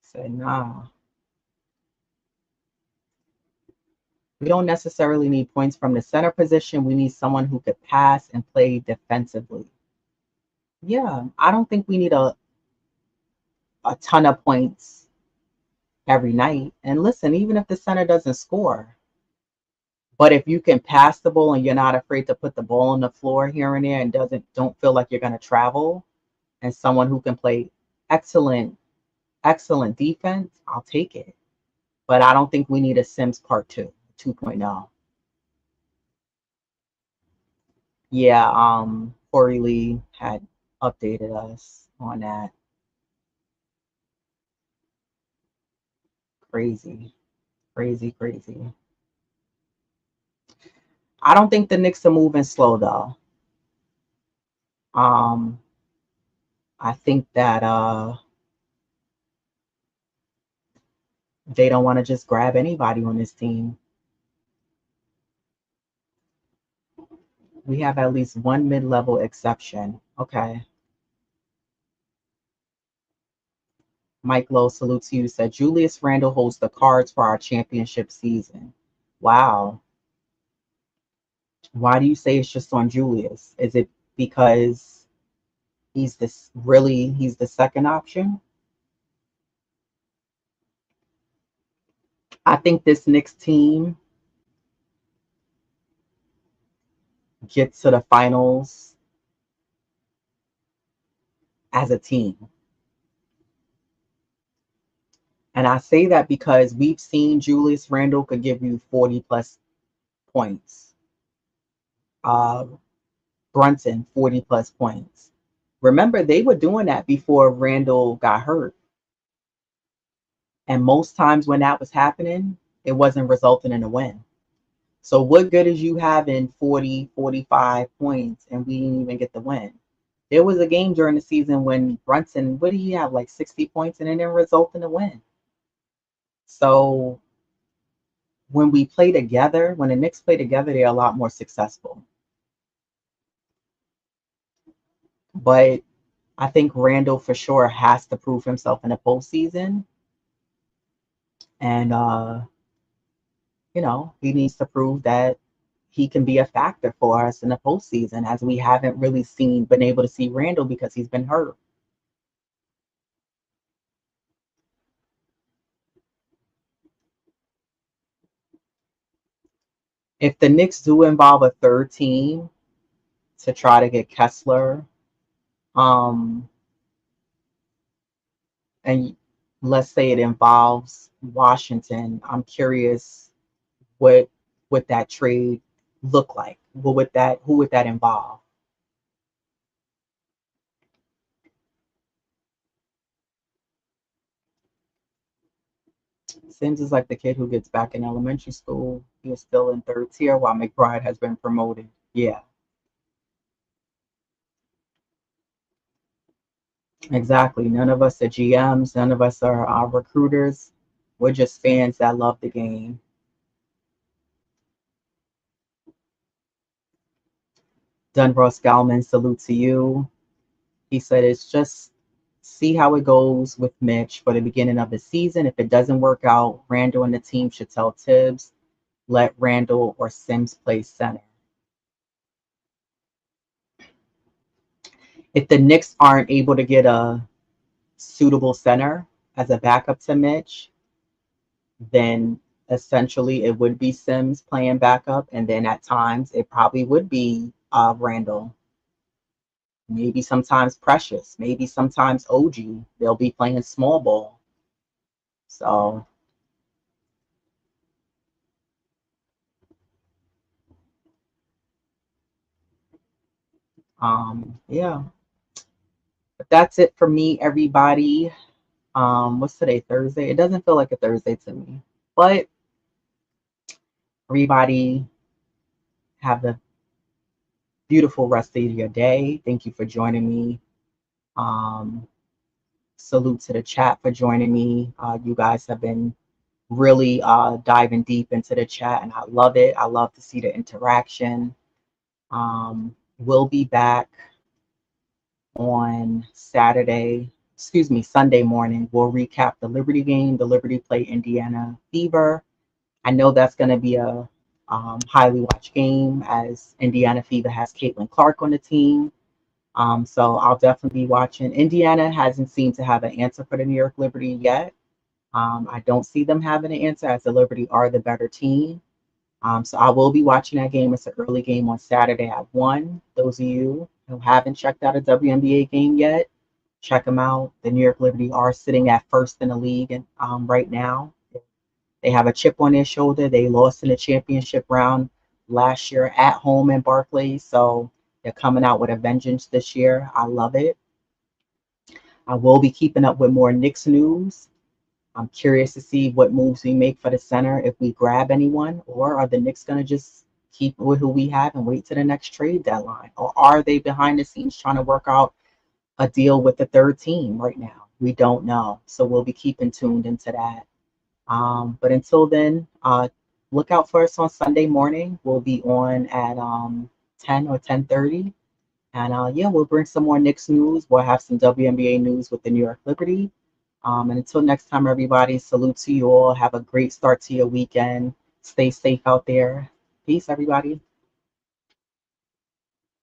Said nah. We don't necessarily need points from the center position. We need someone who could pass and play defensively. Yeah, I don't think we need a ton of points every night. And listen, even if the center doesn't score, but if you can pass the ball and you're not afraid to put the ball on the floor here and there and don't feel like you're gonna travel, and someone who can play excellent, excellent defense, I'll take it. But I don't think we need a Sims Part 2, 2.0. Yeah, Corey Lee had updated us on that. Crazy, crazy, crazy. I don't think the Knicks are moving slow though. Um, I think that they don't want to just grab anybody on this team. We have at least one mid-level exception. Okay. Mike Lowe, salute to you, said Julius Randle holds the cards for our championship season. Wow. Why do you say it's just on Julius? Is it because he's the second option? I think this Knicks team gets to the finals as a team. And I say that because we've seen Julius Randle could give you 40 plus points. Uh, Brunson, 40 plus points. Remember, they were doing that before Randle got hurt. And most times when that was happening, it wasn't resulting in a win. So what good is you having 40, 45 points and we didn't even get the win? There was a game during the season when Brunson, what did he have, like 60 points and it didn't result in a win. So when we play together, when the Knicks play together, they're a lot more successful. But I think Randall for sure has to prove himself in the postseason. And he needs to prove that he can be a factor for us in the postseason, as we haven't really been able to see Randall because he's been hurt. If the Knicks do involve a third team to try to get Kessler, um, and let's say it involves Washington, I'm curious what would that trade look like? Who would that involve? Sims is like the kid who gets back in elementary school. He is still in third tier while McBride has been promoted. Yeah, exactly. None of us are GMs. None of us are recruiters. We're just fans that love the game. Dunbar Scalman, salute to you. He said it's just see how it goes with Mitch for the beginning of the season. If it doesn't work out, Randall and the team should tell Tibbs, let Randall or Sims play center. If the Knicks aren't able to get a suitable center as a backup to Mitch, then essentially it would be Sims playing backup. And then at times it probably would be Randall. Maybe sometimes Precious, maybe sometimes OG. They'll be playing small ball. So yeah. But that's it for me, everybody. What's today? Thursday? It doesn't feel like a Thursday to me. But everybody have a beautiful rest of your day. Thank you for joining me. Um, salute to the chat for joining me. You guys have been really diving deep into the chat, and I love it. I love to see the interaction. We'll be back on Sunday morning. We'll recap the Liberty game. The Liberty play Indiana Fever. I know that's going to be a highly watched game as Indiana Fever has Caitlin Clark on the team. So I'll definitely be watching. Indiana hasn't seemed to have an answer for the New York Liberty yet. I don't see them having an answer as the Liberty are the better team. So I will be watching that game. It's an early game on Saturday at 1. Those of you who haven't checked out a WNBA game yet, check them out. The New York Liberty are sitting at first in the league and right now. They have a chip on their shoulder. They lost in the championship round last year at home in Barclays. So they're coming out with a vengeance this year. I love it. I will be keeping up with more Knicks news. I'm curious to see what moves we make for the center, if we grab anyone, or are the Knicks going to just keep with who we have and wait to the next trade deadline? Or are they behind the scenes trying to work out a deal with the third team right now? We don't know. So we'll be keeping tuned into that. But until then, look out for us on Sunday morning. We'll be on at 10 or 10:30. And yeah, we'll bring some more Knicks news. We'll have some WNBA news with the New York Liberty. And until next time, everybody, salute to you all. Have a great start to your weekend. Stay safe out there. Peace, everybody.